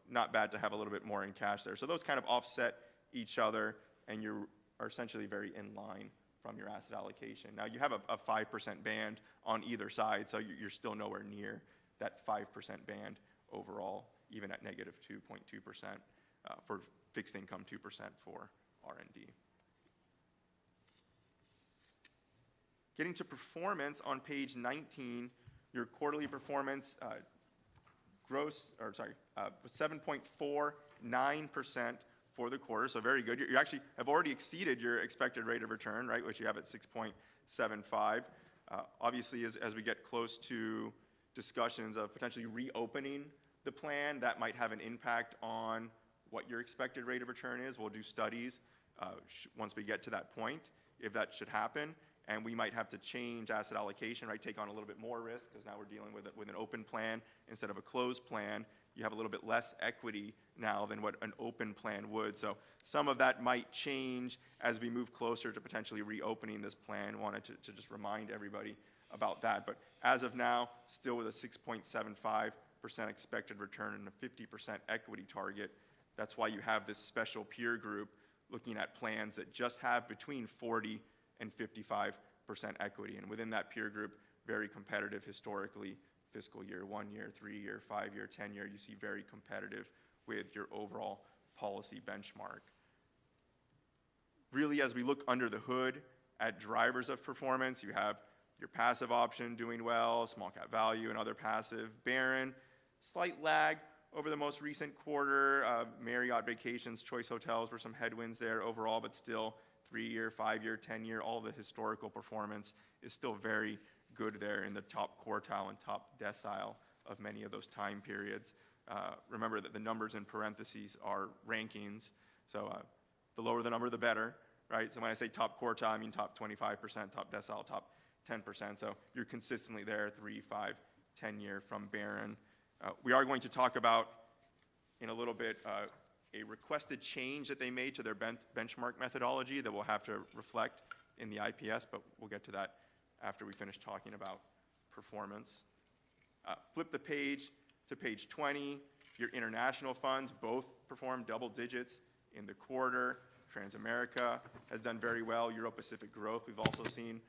not bad to have a little bit more in cash there. So those kind of offset each other, and you are essentially very in line from your asset allocation. Now, you have a 5% band on either side, so you're still nowhere near that 5% band overall, even at negative 2.2% for fixed income, 2% for R&D. Getting to performance on page 19, your quarterly performance was 7.49% for the quarter, so very good. You actually have already exceeded your expected rate of return, right, which you have at 6.75. Obviously, as we get close to discussions of potentially reopening the plan, that might have an impact on what your expected rate of return is. We'll do studies once we get to that point, if that should happen. And we might have to change asset allocation, right? Take on a little bit more risk, because now we're dealing with an open plan instead of a closed plan. You have a little bit less equity now than what an open plan would. So some of that might change as we move closer to potentially reopening this plan. Wanted to just remind everybody about that. But as of now, still with a 6.75% expected return and a 50% equity target. That's why you have this special peer group looking at plans that just have between 40 and 55% equity. And within that peer group, very competitive historically, fiscal year, 1 year, 3 year, 5 year, 10 year, you see very competitive with your overall policy benchmark. Really, as we look under the hood at drivers of performance, you have your passive option doing well, small cap value and other passive. Barron, slight lag over the most recent quarter. Marriott Vacations, Choice Hotels were some headwinds there overall, but still 3 year, 5 year, 10 year, all the historical performance is still very good there in the top quartile and top decile of many of those time periods. Remember that the numbers in parentheses are rankings, so the lower the number, the better, right? So when I say top quartile, I mean top 25%, top decile, top 10%. So you're consistently there, 3, 5, 10 year from Barron. We are going to talk about in a little bit a requested change that they made to their benchmark methodology that we'll have to reflect in the IPS, but we'll get to that after we finish talking about performance. Flip the page to page 20. Your international funds both performed double digits in the quarter. Transamerica has done very well. Euro-Pacific Growth, we've also seen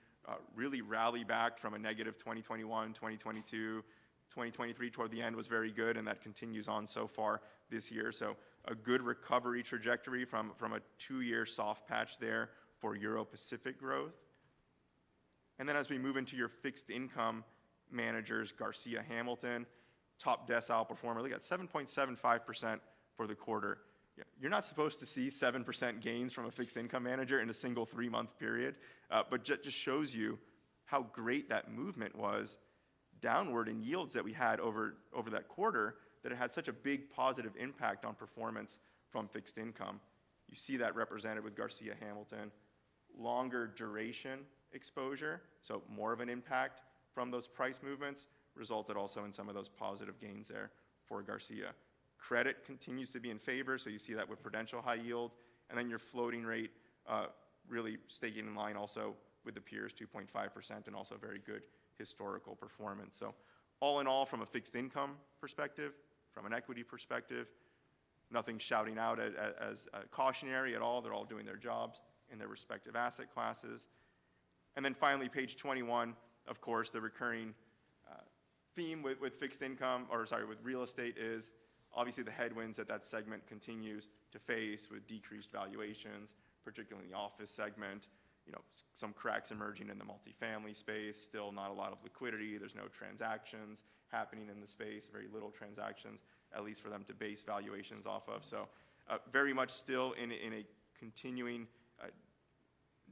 really rally back from a negative 2021, 2022. 2023 toward the end was very good, and that continues on so far this year. So a good recovery trajectory from a 2-year soft patch there for Euro-Pacific Growth. And then as we move into your fixed income managers, Garcia Hamilton, top decile performer, look at 7.75% for the quarter. You're not supposed to see 7% gains from a fixed income manager in a single 3-month period, but just shows you how great that movement was downward in yields that we had over that quarter. that it had such a big positive impact on performance from fixed income. You see that represented with Garcia Hamilton. Longer duration exposure, so more of an impact from those price movements, resulted also in some of those positive gains there for Garcia. Credit continues to be in favor, so you see that with Prudential high yield, and then your floating rate really staying in line also with the peers, 2.5%, and also very good historical performance. So all in all, from a fixed income perspective, from an equity perspective, nothing shouting out as cautionary at all. They're all doing their jobs in their respective asset classes. And then finally, page 21, of course, the recurring theme with fixed income, or sorry, with real estate is obviously the headwinds that segment continues to face with decreased valuations, particularly in the office segment. You know, some cracks emerging in the multifamily space, still not a lot of liquidity. There's no transactions happening in the space, very little transactions, at least for them to base valuations off of. So very much still in a continuing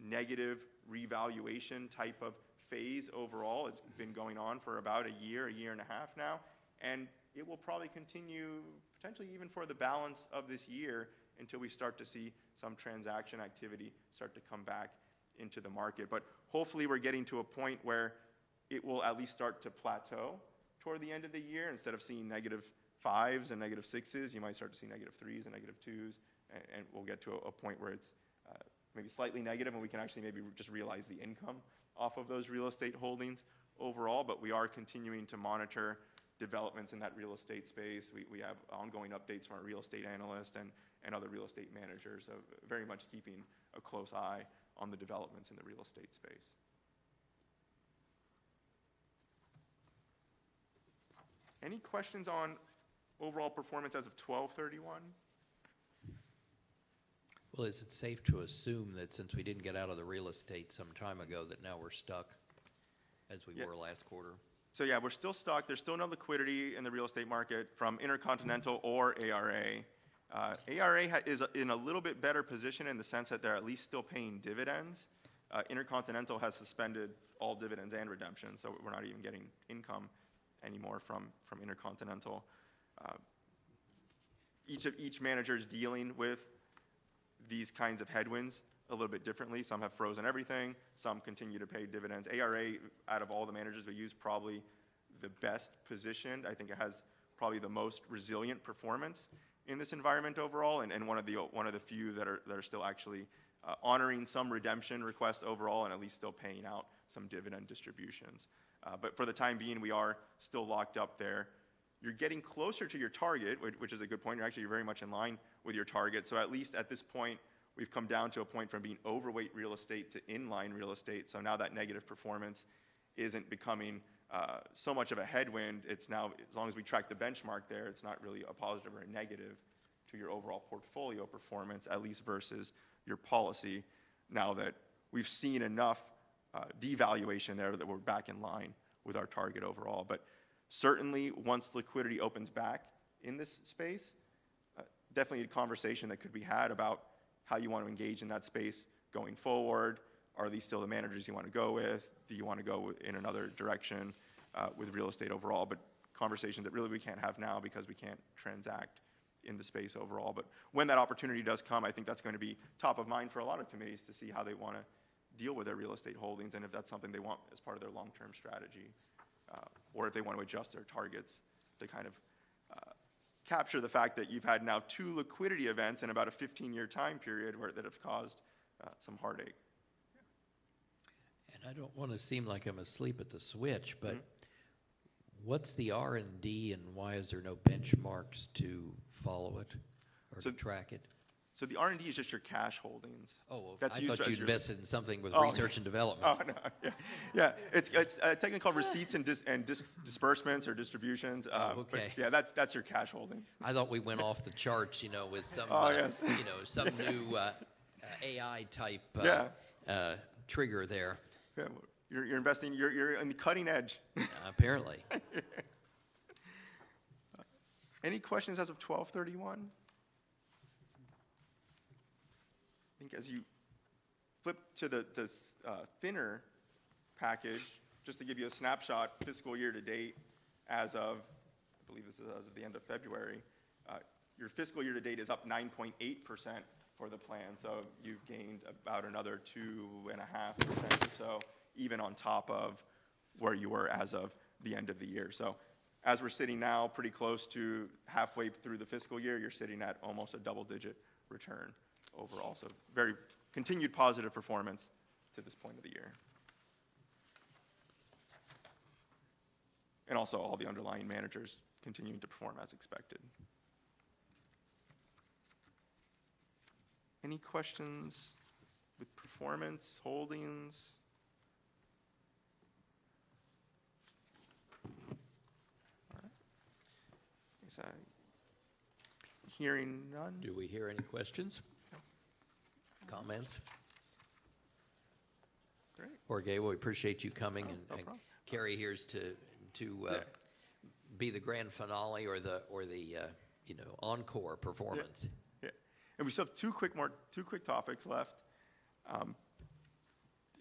negative revaluation type of phase overall. It's been going on for about a year and a half now, and it will probably continue potentially even for the balance of this year until we start to see some transaction activity start to come back into the market. But hopefully we're getting to a point where it will at least start to plateau toward the end of the year. Instead of seeing -5s and -6s, you might start to see -3s and -2s, and we'll get to a point where it's maybe slightly negative, and we can actually maybe just realize the income off of those real estate holdings overall. But we are continuing to monitor developments in that real estate space. We have ongoing updates from our real estate analyst and other real estate managers, so very much keeping a close eye on the developments in the real estate space. Any questions on overall performance as of 12/31? Well, is it safe to assume that since we didn't get out of the real estate some time ago, that now we're stuck as we were last quarter? So yeah, we're still stuck. There's still no liquidity in the real estate market from Intercontinental or ARA. ARA is in a little bit better position in the sense that they're at least still paying dividends. Intercontinental has suspended all dividends and redemptions, so we're not even getting income anymore from Intercontinental. Each manager is dealing with these kinds of headwinds a little bit differently. Some have frozen everything, some continue to pay dividends. ARA, out of all the managers we use, probably the best positioned. I think it has probably the most resilient performance in this environment overall, and one of the few that are still actually honoring some redemption requests overall, and at least still paying out some dividend distributions. But for the time being, we are still locked up there. You're getting closer to your target, which is a good point. You're very much in line with your target. So at least at this point, we've come down to a point from being overweight real estate to inline real estate. So now that negative performance isn't becoming so much of a headwind. It's now, as long as we track the benchmark there, it's not really a positive or a negative to your overall portfolio performance, at least versus your policy, now that we've seen enough devaluation there that we're back in line with our target overall. But certainly, once liquidity opens back in this space, definitely a conversation that could be had about how you want to engage in that space going forward. Are these still the managers you want to go with? Do you want to go in another direction with real estate overall? But conversations that really we can't have now because we can't transact in the space overall. But when that opportunity does come, I think that's going to be top of mind for a lot of committees to see how they want to deal with their real estate holdings, and if that's something they want as part of their long-term strategy, or if they want to adjust their targets to kind of capture the fact that you've had now 2 liquidity events in about a 15-year time period that have caused some heartache. And I don't want to seem like I'm asleep at the switch, but what's the R&D, and why is there no benchmarks to follow it or to track it? So the R&D is just your cash holdings. Oh, That's I used thought as you your- invested in something with research and development. Oh, no, yeah. It's technically called receipts and disbursements or distributions. Okay. But yeah, that's your cash holdings. I thought we went off the charts, with some, some new AI type trigger there. Yeah, you're investing. You're on the cutting edge. Apparently. Any questions as of 12/31? I think as you flip to the thinner package, just to give you a snapshot, fiscal year to date, as of, I believe this is as of the end of February, your fiscal year to date is up 9.8% for the plan. So you've gained about another 2.5% or so, even on top of where you were as of the end of the year. So as we're sitting now, pretty close to halfway through the fiscal year, you're sitting at almost a double-digit return overall. So very continued positive performance to this point of the year. And also all the underlying managers continuing to perform as expected. Any questions with performance, holdings? All right. Is that hearing none? Do we hear any questions? Comments? Great. Jorge, well, we appreciate you coming, Oh, and no problem. Carrie here's to Yeah. be the grand finale or the encore performance. Yeah, and we still have two quick topics left.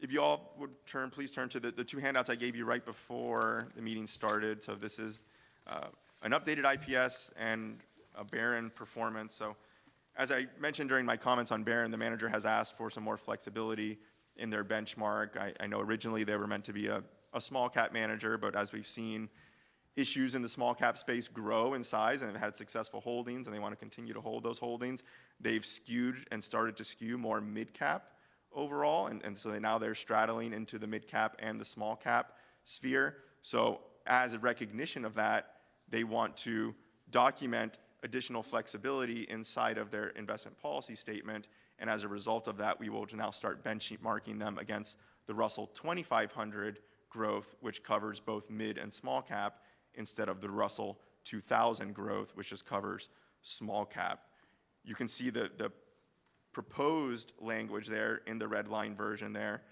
If you all would please turn to the two handouts I gave you right before the meeting started. So this is an updated IPS and a Barron performance. So as I mentioned during my comments on Barron, the manager has asked for some more flexibility in their benchmark. I know originally they were meant to be a small cap manager, but as we've seen, issues in the small cap space grow in size and have had successful holdings, and they want to continue to hold those holdings. They've skewed and started to skew more mid cap overall, and so now they're straddling into the mid cap and the small cap sphere. So as a recognition of that, they want to document additional flexibility inside of their investment policy statement, and as a result of that, we will now start benchmarking them against the Russell 2500 growth, which covers both mid and small cap, instead of the Russell 2000 growth, which just covers small cap. You can see the proposed language there in the red line version there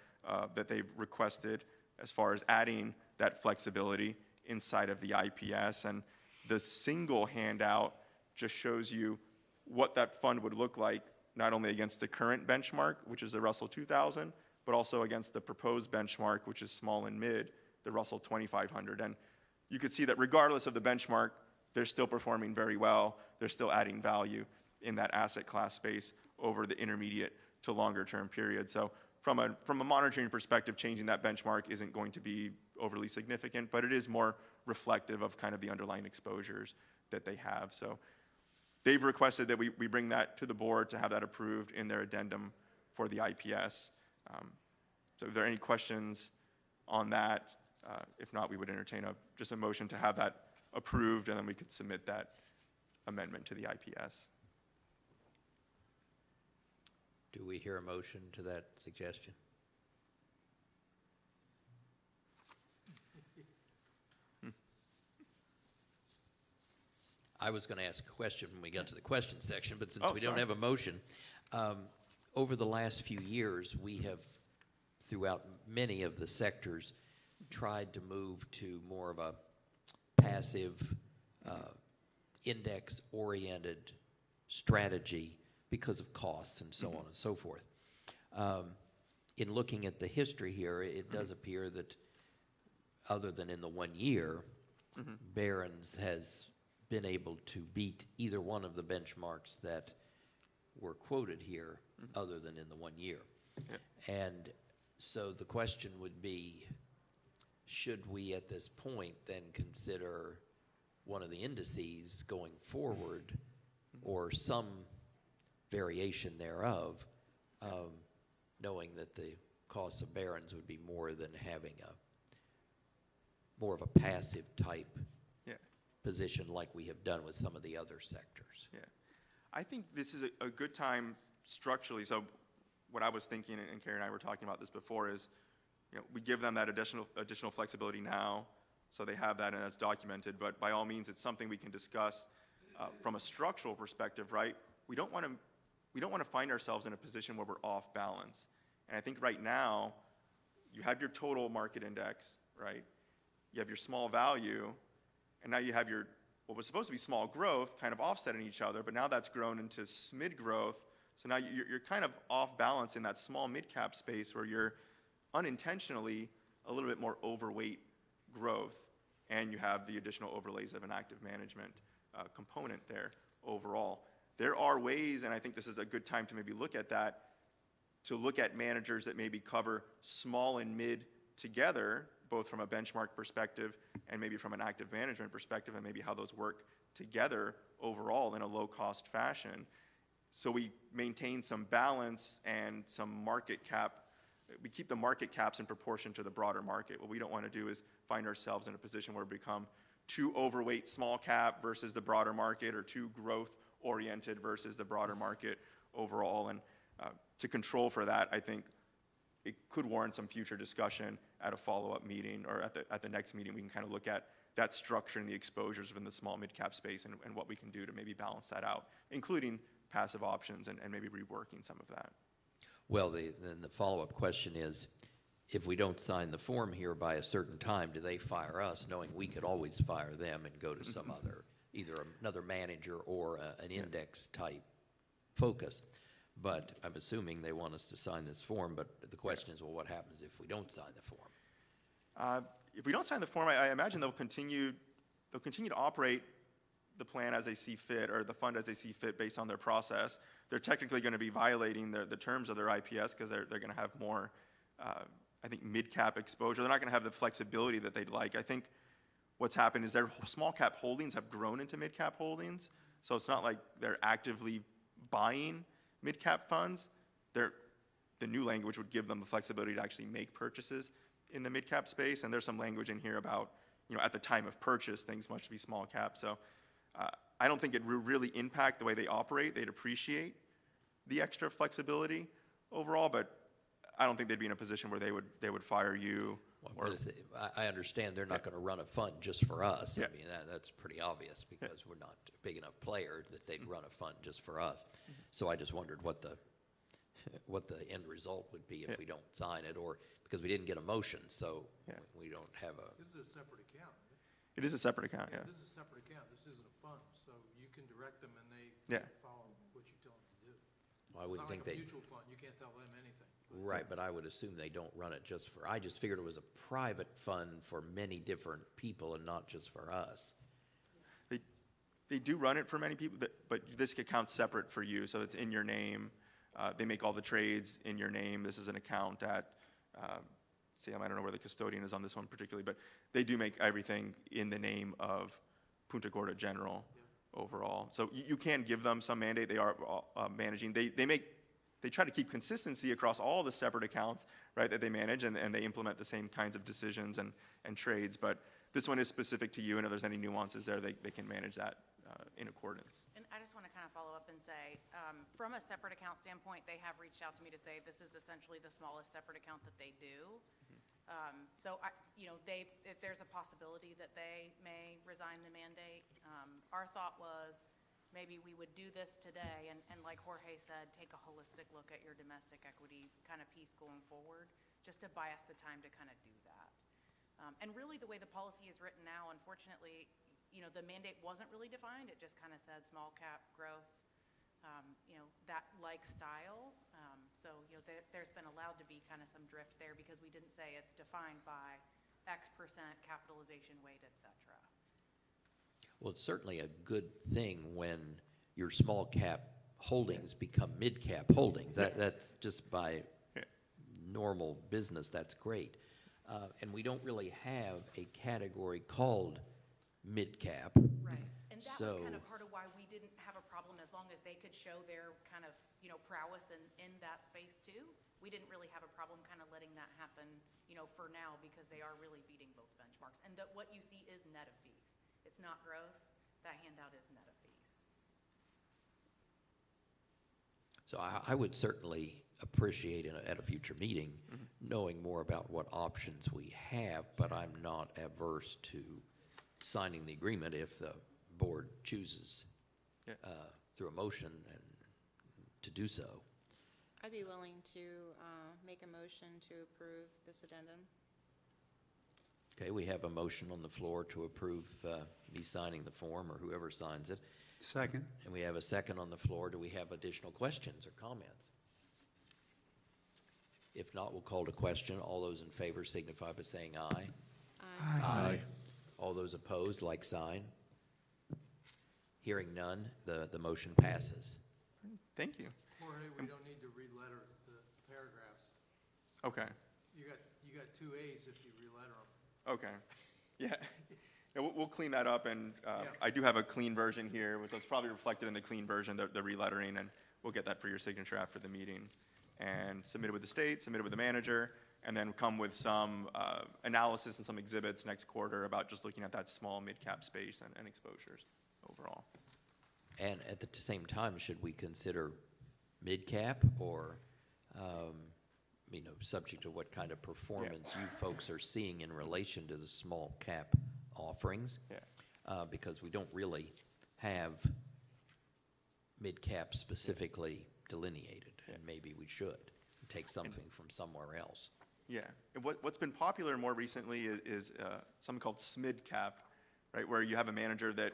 that they've requested as far as adding that flexibility inside of the IPS. And the single handout just shows you what that fund would look like, not only against the current benchmark, which is the Russell 2000, but also against the proposed benchmark, which is small and mid, the Russell 2500. And you could see that regardless of the benchmark, they're still performing very well. They're still adding value in that asset class space over the intermediate to longer term period. So from a monitoring perspective, changing that benchmark isn't going to be overly significant, but it is more reflective of kind of the underlying exposures that they have. So they've requested that we bring that to the board to have that approved in their addendum for the IPS. So if there are any questions on that, if not, we would entertain just a motion to have that approved, and then we could submit that amendment to the IPS. Do we hear a motion to that suggestion? I was going to ask a question when we got to the question section, but since we don't sorry. have a motion, over the last few years, we have, throughout many of the sectors, tried to move to more of a passive, index-oriented strategy because of costs and so on and so forth. In looking at the history here, it does appear that, other than in the 1 year, Barron's has been able to beat either one of the benchmarks that were quoted here, other than in the 1 year. Yeah. And so the question would be, should we at this point then consider one of the indices going forward, or some variation thereof, knowing that the cost of Barron's would be more than having more of a passive type position like we have done with some of the other sectors? Yeah, I think this is a good time structurally. So what I was thinking, and Carrie and I were talking about this before, is we give them that additional flexibility now, so they have that and that's documented. But by all means, it's something we can discuss from a structural perspective, right? We don't want to find ourselves in a position where we're off balance. And I think right now, you have your total market index, right? You have your small value, and now you have your, what was supposed to be small growth, kind of offsetting each other, but now that's grown into mid growth. So now you're kind of off balance in that small mid cap space where you're unintentionally a little bit more overweight growth. and you have the additional overlays of an active management component there overall. There are ways, and I think this is a good time to maybe look at that, to look at managers that maybe cover small and mid together, both from a benchmark perspective and maybe from an active management perspective, and maybe how those work together overall in a low-cost fashion. So we maintain some balance and some market cap. We keep the market caps in proportion to the broader market. What we don't want to do is find ourselves in a position where we become too overweight small cap versus the broader market, or too growth oriented versus the broader market overall. And to control for that, I think it could warrant some future discussion at a follow-up meeting, or at the next meeting. We can kind of look at that structure and the exposures within the small mid-cap space, and what we can do to maybe balance that out, including passive options and maybe reworking some of that. Well, then the follow-up question is, if we don't sign the form here by a certain time, do they fire us, knowing we could always fire them and go to some other, either another manager or an index type focus? But I'm assuming they want us to sign this form, but the question is, well, what happens if we don't sign the form? If we don't sign the form, I imagine they'll continue to operate the plan as they see fit, or the fund as they see fit, based on their process. They're technically going to be violating the terms of their IPS, because they're going to have more, I think, mid-cap exposure. They're not going to have the flexibility that they'd like. I think what's happened is their small cap holdings have grown into mid-cap holdings, so it's not like they're actively buying mid-cap funds. The new language would give them the flexibility to actually make purchases in the mid-cap space, and there's some language in here about, at the time of purchase, things must be small cap. So I don't think it would really impact the way they operate. They'd appreciate the extra flexibility overall, but I don't think they'd be in a position where they would fire you. Well, I understand they're not going to run a fund just for us. Yeah. I mean, that's pretty obvious, because we're not a big enough player that they'd run a fund just for us. So I just wondered what the end result would be if we don't sign it, or because we didn't get a motion, so we don't have a. This is a separate account, isn't it? It is a separate account, yeah. This is a separate account. This isn't a fund, so you can direct them and they follow what you tell them to do. I wouldn't think It's not like a they. mutual fund. You can't tell them anything. Right, but I would assume they don't run it just for. I just figured it was a private fund for many different people and not just for us. They do run it for many people, but this account's separate for you, so it's in your name. They make all the trades in your name. This is an account at, Sam, I don't know where the custodian is on this one particularly, but they do make everything in the name of Punta Gorda General overall. So you can give them some mandate. They are managing. They try to keep consistency across all the separate accounts, right, that they manage, and they implement the same kinds of decisions and trades. But this one is specific to you, and if there's any nuances there, they can manage that in accordance. And I just want to kind of follow up and say, from a separate account standpoint, they have reached out to me to say this is essentially the smallest separate account that they do. So, if there's a possibility that they may resign the mandate, our thought was maybe we would do this today, and like Jorge said, take a holistic look at your domestic equity kind of piece going forward, just to buy us the time to kind of do that. And really, the way the policy is written now, unfortunately, the mandate wasn't really defined. It just kind of said small cap growth, that like style. So, there's been allowed to be kind of some drift there, because we didn't say it's defined by X% capitalization weight, et cetera. Well, it's certainly a good thing when your small cap holdings become mid cap holdings. That's just by normal business. That's great. And we don't really have a category called mid-cap. Right, and that was kind of part of why we didn't have a problem, as long as they could show their kind of, prowess in that space too. We didn't really have a problem kind of letting that happen, for now, because they are really beating both benchmarks. And what you see is net of fees. It's not gross. That handout is net of fees. So I would certainly appreciate at a future meeting knowing more about what options we have, but I'm not averse to signing the agreement if the board chooses through a motion and to do so. I'd be willing to make a motion to approve this addendum. Okay, we have a motion on the floor to approve me signing the form, or whoever signs it. Second. And we have a second on the floor. Do we have additional questions or comments? If not, we'll call to question. All those in favor signify by saying aye. Aye. Aye. All those opposed, like sign. Hearing none, the motion passes. Thank you. Jorge, we don't need to re-letter the paragraphs. Okay, You got two A's if you re-letter them. okay. Yeah, yeah, we'll clean that up, and Yeah. I do have a clean version here, so it's probably reflected in the clean version, the re-lettering, and we'll get that for your signature after the meeting. And submit it with the state, submit it with the manager, and then come with some analysis and some exhibits next quarter about just looking at that small mid-cap space and exposures overall. And at the same time, should we consider mid-cap or, subject to what kind of performance you folks are seeing in relation to the small cap offerings? Yeah. Because we don't really have mid-cap specifically delineated, and maybe we should take something from somewhere else. Yeah, and what's been popular more recently is something called SMID cap, right, where you have a manager that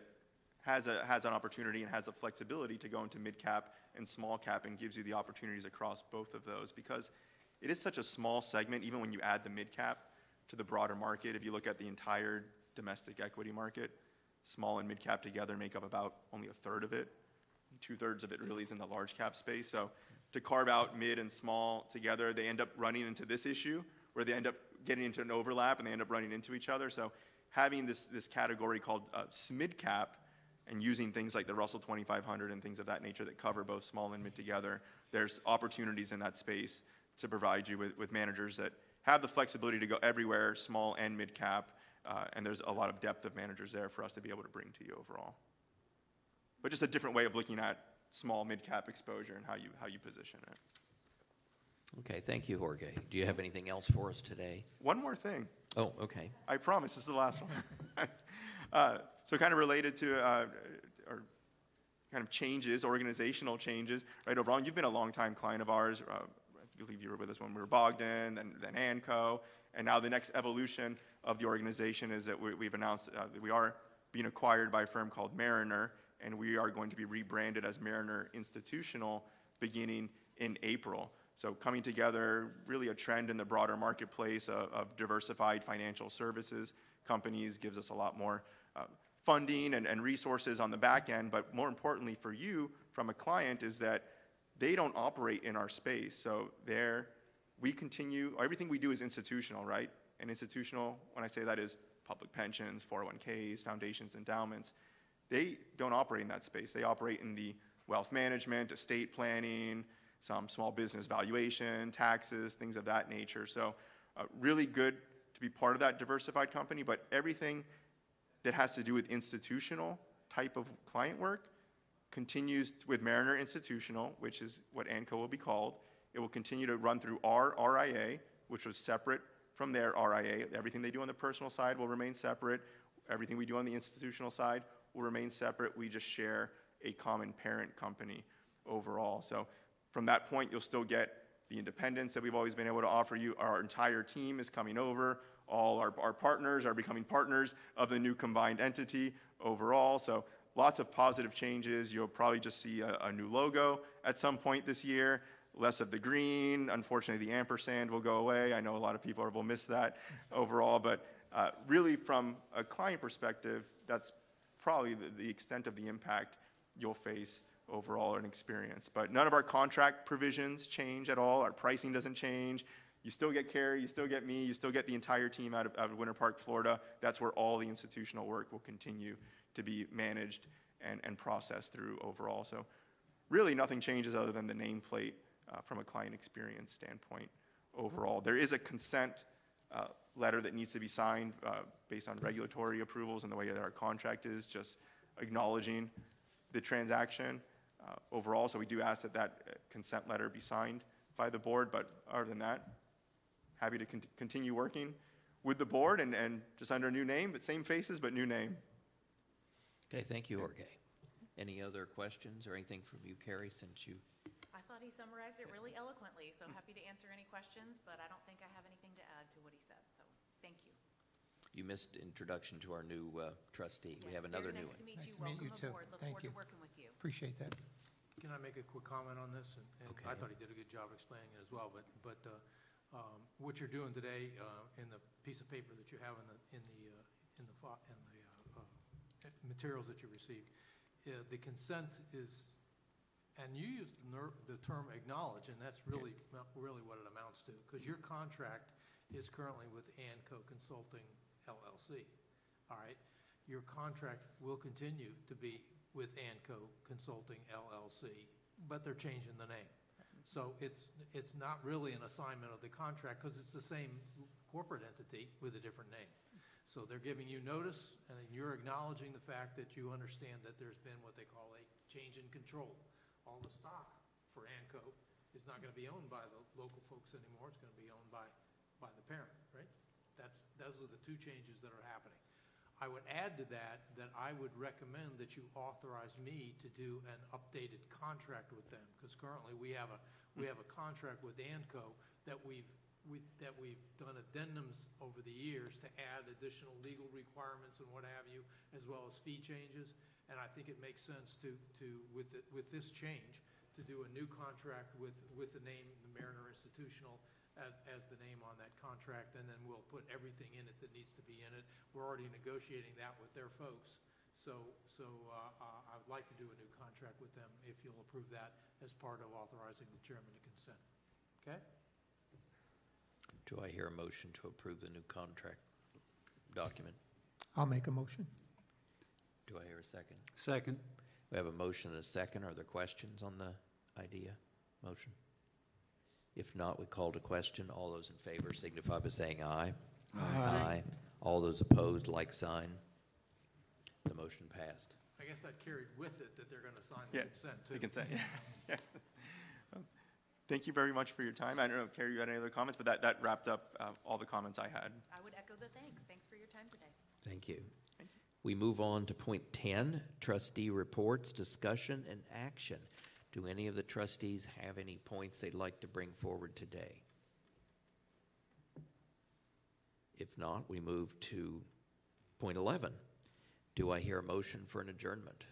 has an opportunity and has a flexibility to go into mid cap and small cap and gives you the opportunities across both of those, because it is such a small segment, even when you add the mid cap to the broader market. If you look at the entire domestic equity market, small and mid cap together make up about only a third of it. 2/3 of it really is in the large cap space. So to carve out mid and small together, they end up running into this issue where they end up getting into an overlap and they end up running into each other. So having this category called SMID cap and using things like the Russell 2500 and things of that nature that cover both small and mid together, there's opportunities in that space to provide you with managers that have the flexibility to go everywhere, small and mid cap, and there's a lot of depth of managers there for us to be able to bring to you overall. But just a different way of looking at small mid-cap exposure and how you position it. Okay, thank you, Jorge. Do you have anything else for us today? One more thing. Oh, okay. I promise, this is the last one. So kind of related to or kind of changes, organizational changes, right? Overall, you've been a longtime client of ours. I believe you were with us when we were Bogdan, then Anco, and now the next evolution of the organization is that we've announced that we are being acquired by a firm called Mariner, and we are going to be rebranded as Mariner Institutional beginning in April. So coming together, really a trend in the broader marketplace of diversified financial services companies gives us a lot more funding and resources on the back end, but more importantly for you from a client is that they don't operate in our space. So we continue, everything we do is institutional, right? And institutional, when I say that, is public pensions, 401ks, foundations, endowments. They don't operate in that space. They operate in the wealth management, estate planning, some small business valuation, taxes, things of that nature. So really good to be part of that diversified company, but everything that has to do with institutional type of client work continues with Mariner Institutional, which is what Anco will be called. It will continue to run through our RIA, which was separate from their RIA. Everything they do on the personal side will remain separate. Everything we do on the institutional side will remain separate. We just share a common parent company overall. So from that point, you'll still get the independence that we've always been able to offer you. Our entire team is coming over. All our partners are becoming partners of the new combined entity overall. So lots of positive changes. You'll probably just see a new logo at some point this year. Less of the green. Unfortunately, the ampersand will go away. I know a lot of people will miss that overall, but really from a client perspective, that's probably the extent of the impact you'll face overall and experience. But none of our contract provisions change at all. Our pricing doesn't change. You still get Carrie, you still get me, you still get the entire team out of Winter Park, Florida. That's where all the institutional work will continue to be managed and processed through overall. So really nothing changes other than the nameplate from a client experience standpoint overall. There is a consent letter that needs to be signed based on regulatory approvals and the way that our contract is, just acknowledging the transaction overall. So we do ask that that consent letter be signed by the board, but other than that, happy to continue working with the board and just under a new name, but same faces, but new name. Okay, thank you, Jorge. Any other questions or anything from you, Carrie, since you? I thought he summarized it really eloquently, so happy to answer any questions, but I don't think I have anything to add to what he said, so thank you. You missed introduction to our new trustee. We Yes, have another new Very one. nice to meet Nice you. to meet you, Welcome too. aboard. Look Thank forward you. to working with you. Appreciate that. Can I make a quick comment on this? And Okay. I thought he did a good job explaining it as well, but what you're doing today in the piece of paper that you have materials that you received. The consent is, and you used the term acknowledge, and that's really what it amounts to, because your contract is currently with ANCO Consulting LLC, all right? Your contract will continue to be with ANCO Consulting LLC, but they're changing the name. So it's not really an assignment of the contract, because it's the same corporate entity with a different name. So they're giving you notice, and you're acknowledging the fact that you understand that there's been what they call a change in control. All the stock for ANCO is not going to be owned by the local folks anymore. It's going to be owned by the parent, right? Those are the two changes that are happening. I would add to that I would recommend that you authorize me to do an updated contract with them, because currently we have a contract with ANCO that we've done addendums over the years to add additional legal requirements and what have you, as well as fee changes. And I think it makes sense with this change, to do a new contract with the name, the Mariner Institutional, as the name on that contract, and then we'll put everything in it that needs to be in it. We're already negotiating that with their folks. So I would like to do a new contract with them, if you'll approve that as part of authorizing the chairman to consent. Okay? Do I hear a motion to approve the new contract document? I'll make a motion. Do I hear a second? Second. We have a motion and a second. Are there questions on the idea, motion? If not, we call to question. All those in favor signify by saying aye. Aye. All those opposed, like sign. The motion passed. I guess that carried with it that they're going to sign the Yeah, consent, too. the consent, yeah. Thank you very much for your time. I don't know if Carrie, you had any other comments, but that wrapped up all the comments I had. I would echo the thanks. Thanks for your time today. Thank you. We move on to point 10, trustee reports, discussion, and action. Do any of the trustees have any points they'd like to bring forward today? If not, we move to point 11. Do I hear a motion for an adjournment?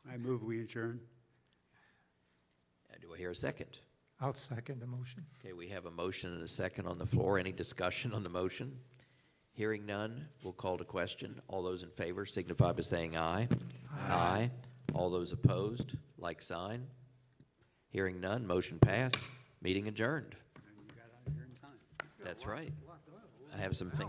I move we adjourn. Do I hear a second? I'll second the motion. Okay, we have a motion and a second on the floor. Any discussion on the motion? Hearing none, we'll call to question. All those in favor signify by saying aye. Aye. All those opposed, like sign. Hearing none, motion passed. Meeting adjourned. And you got out here in time. That's right. I have some things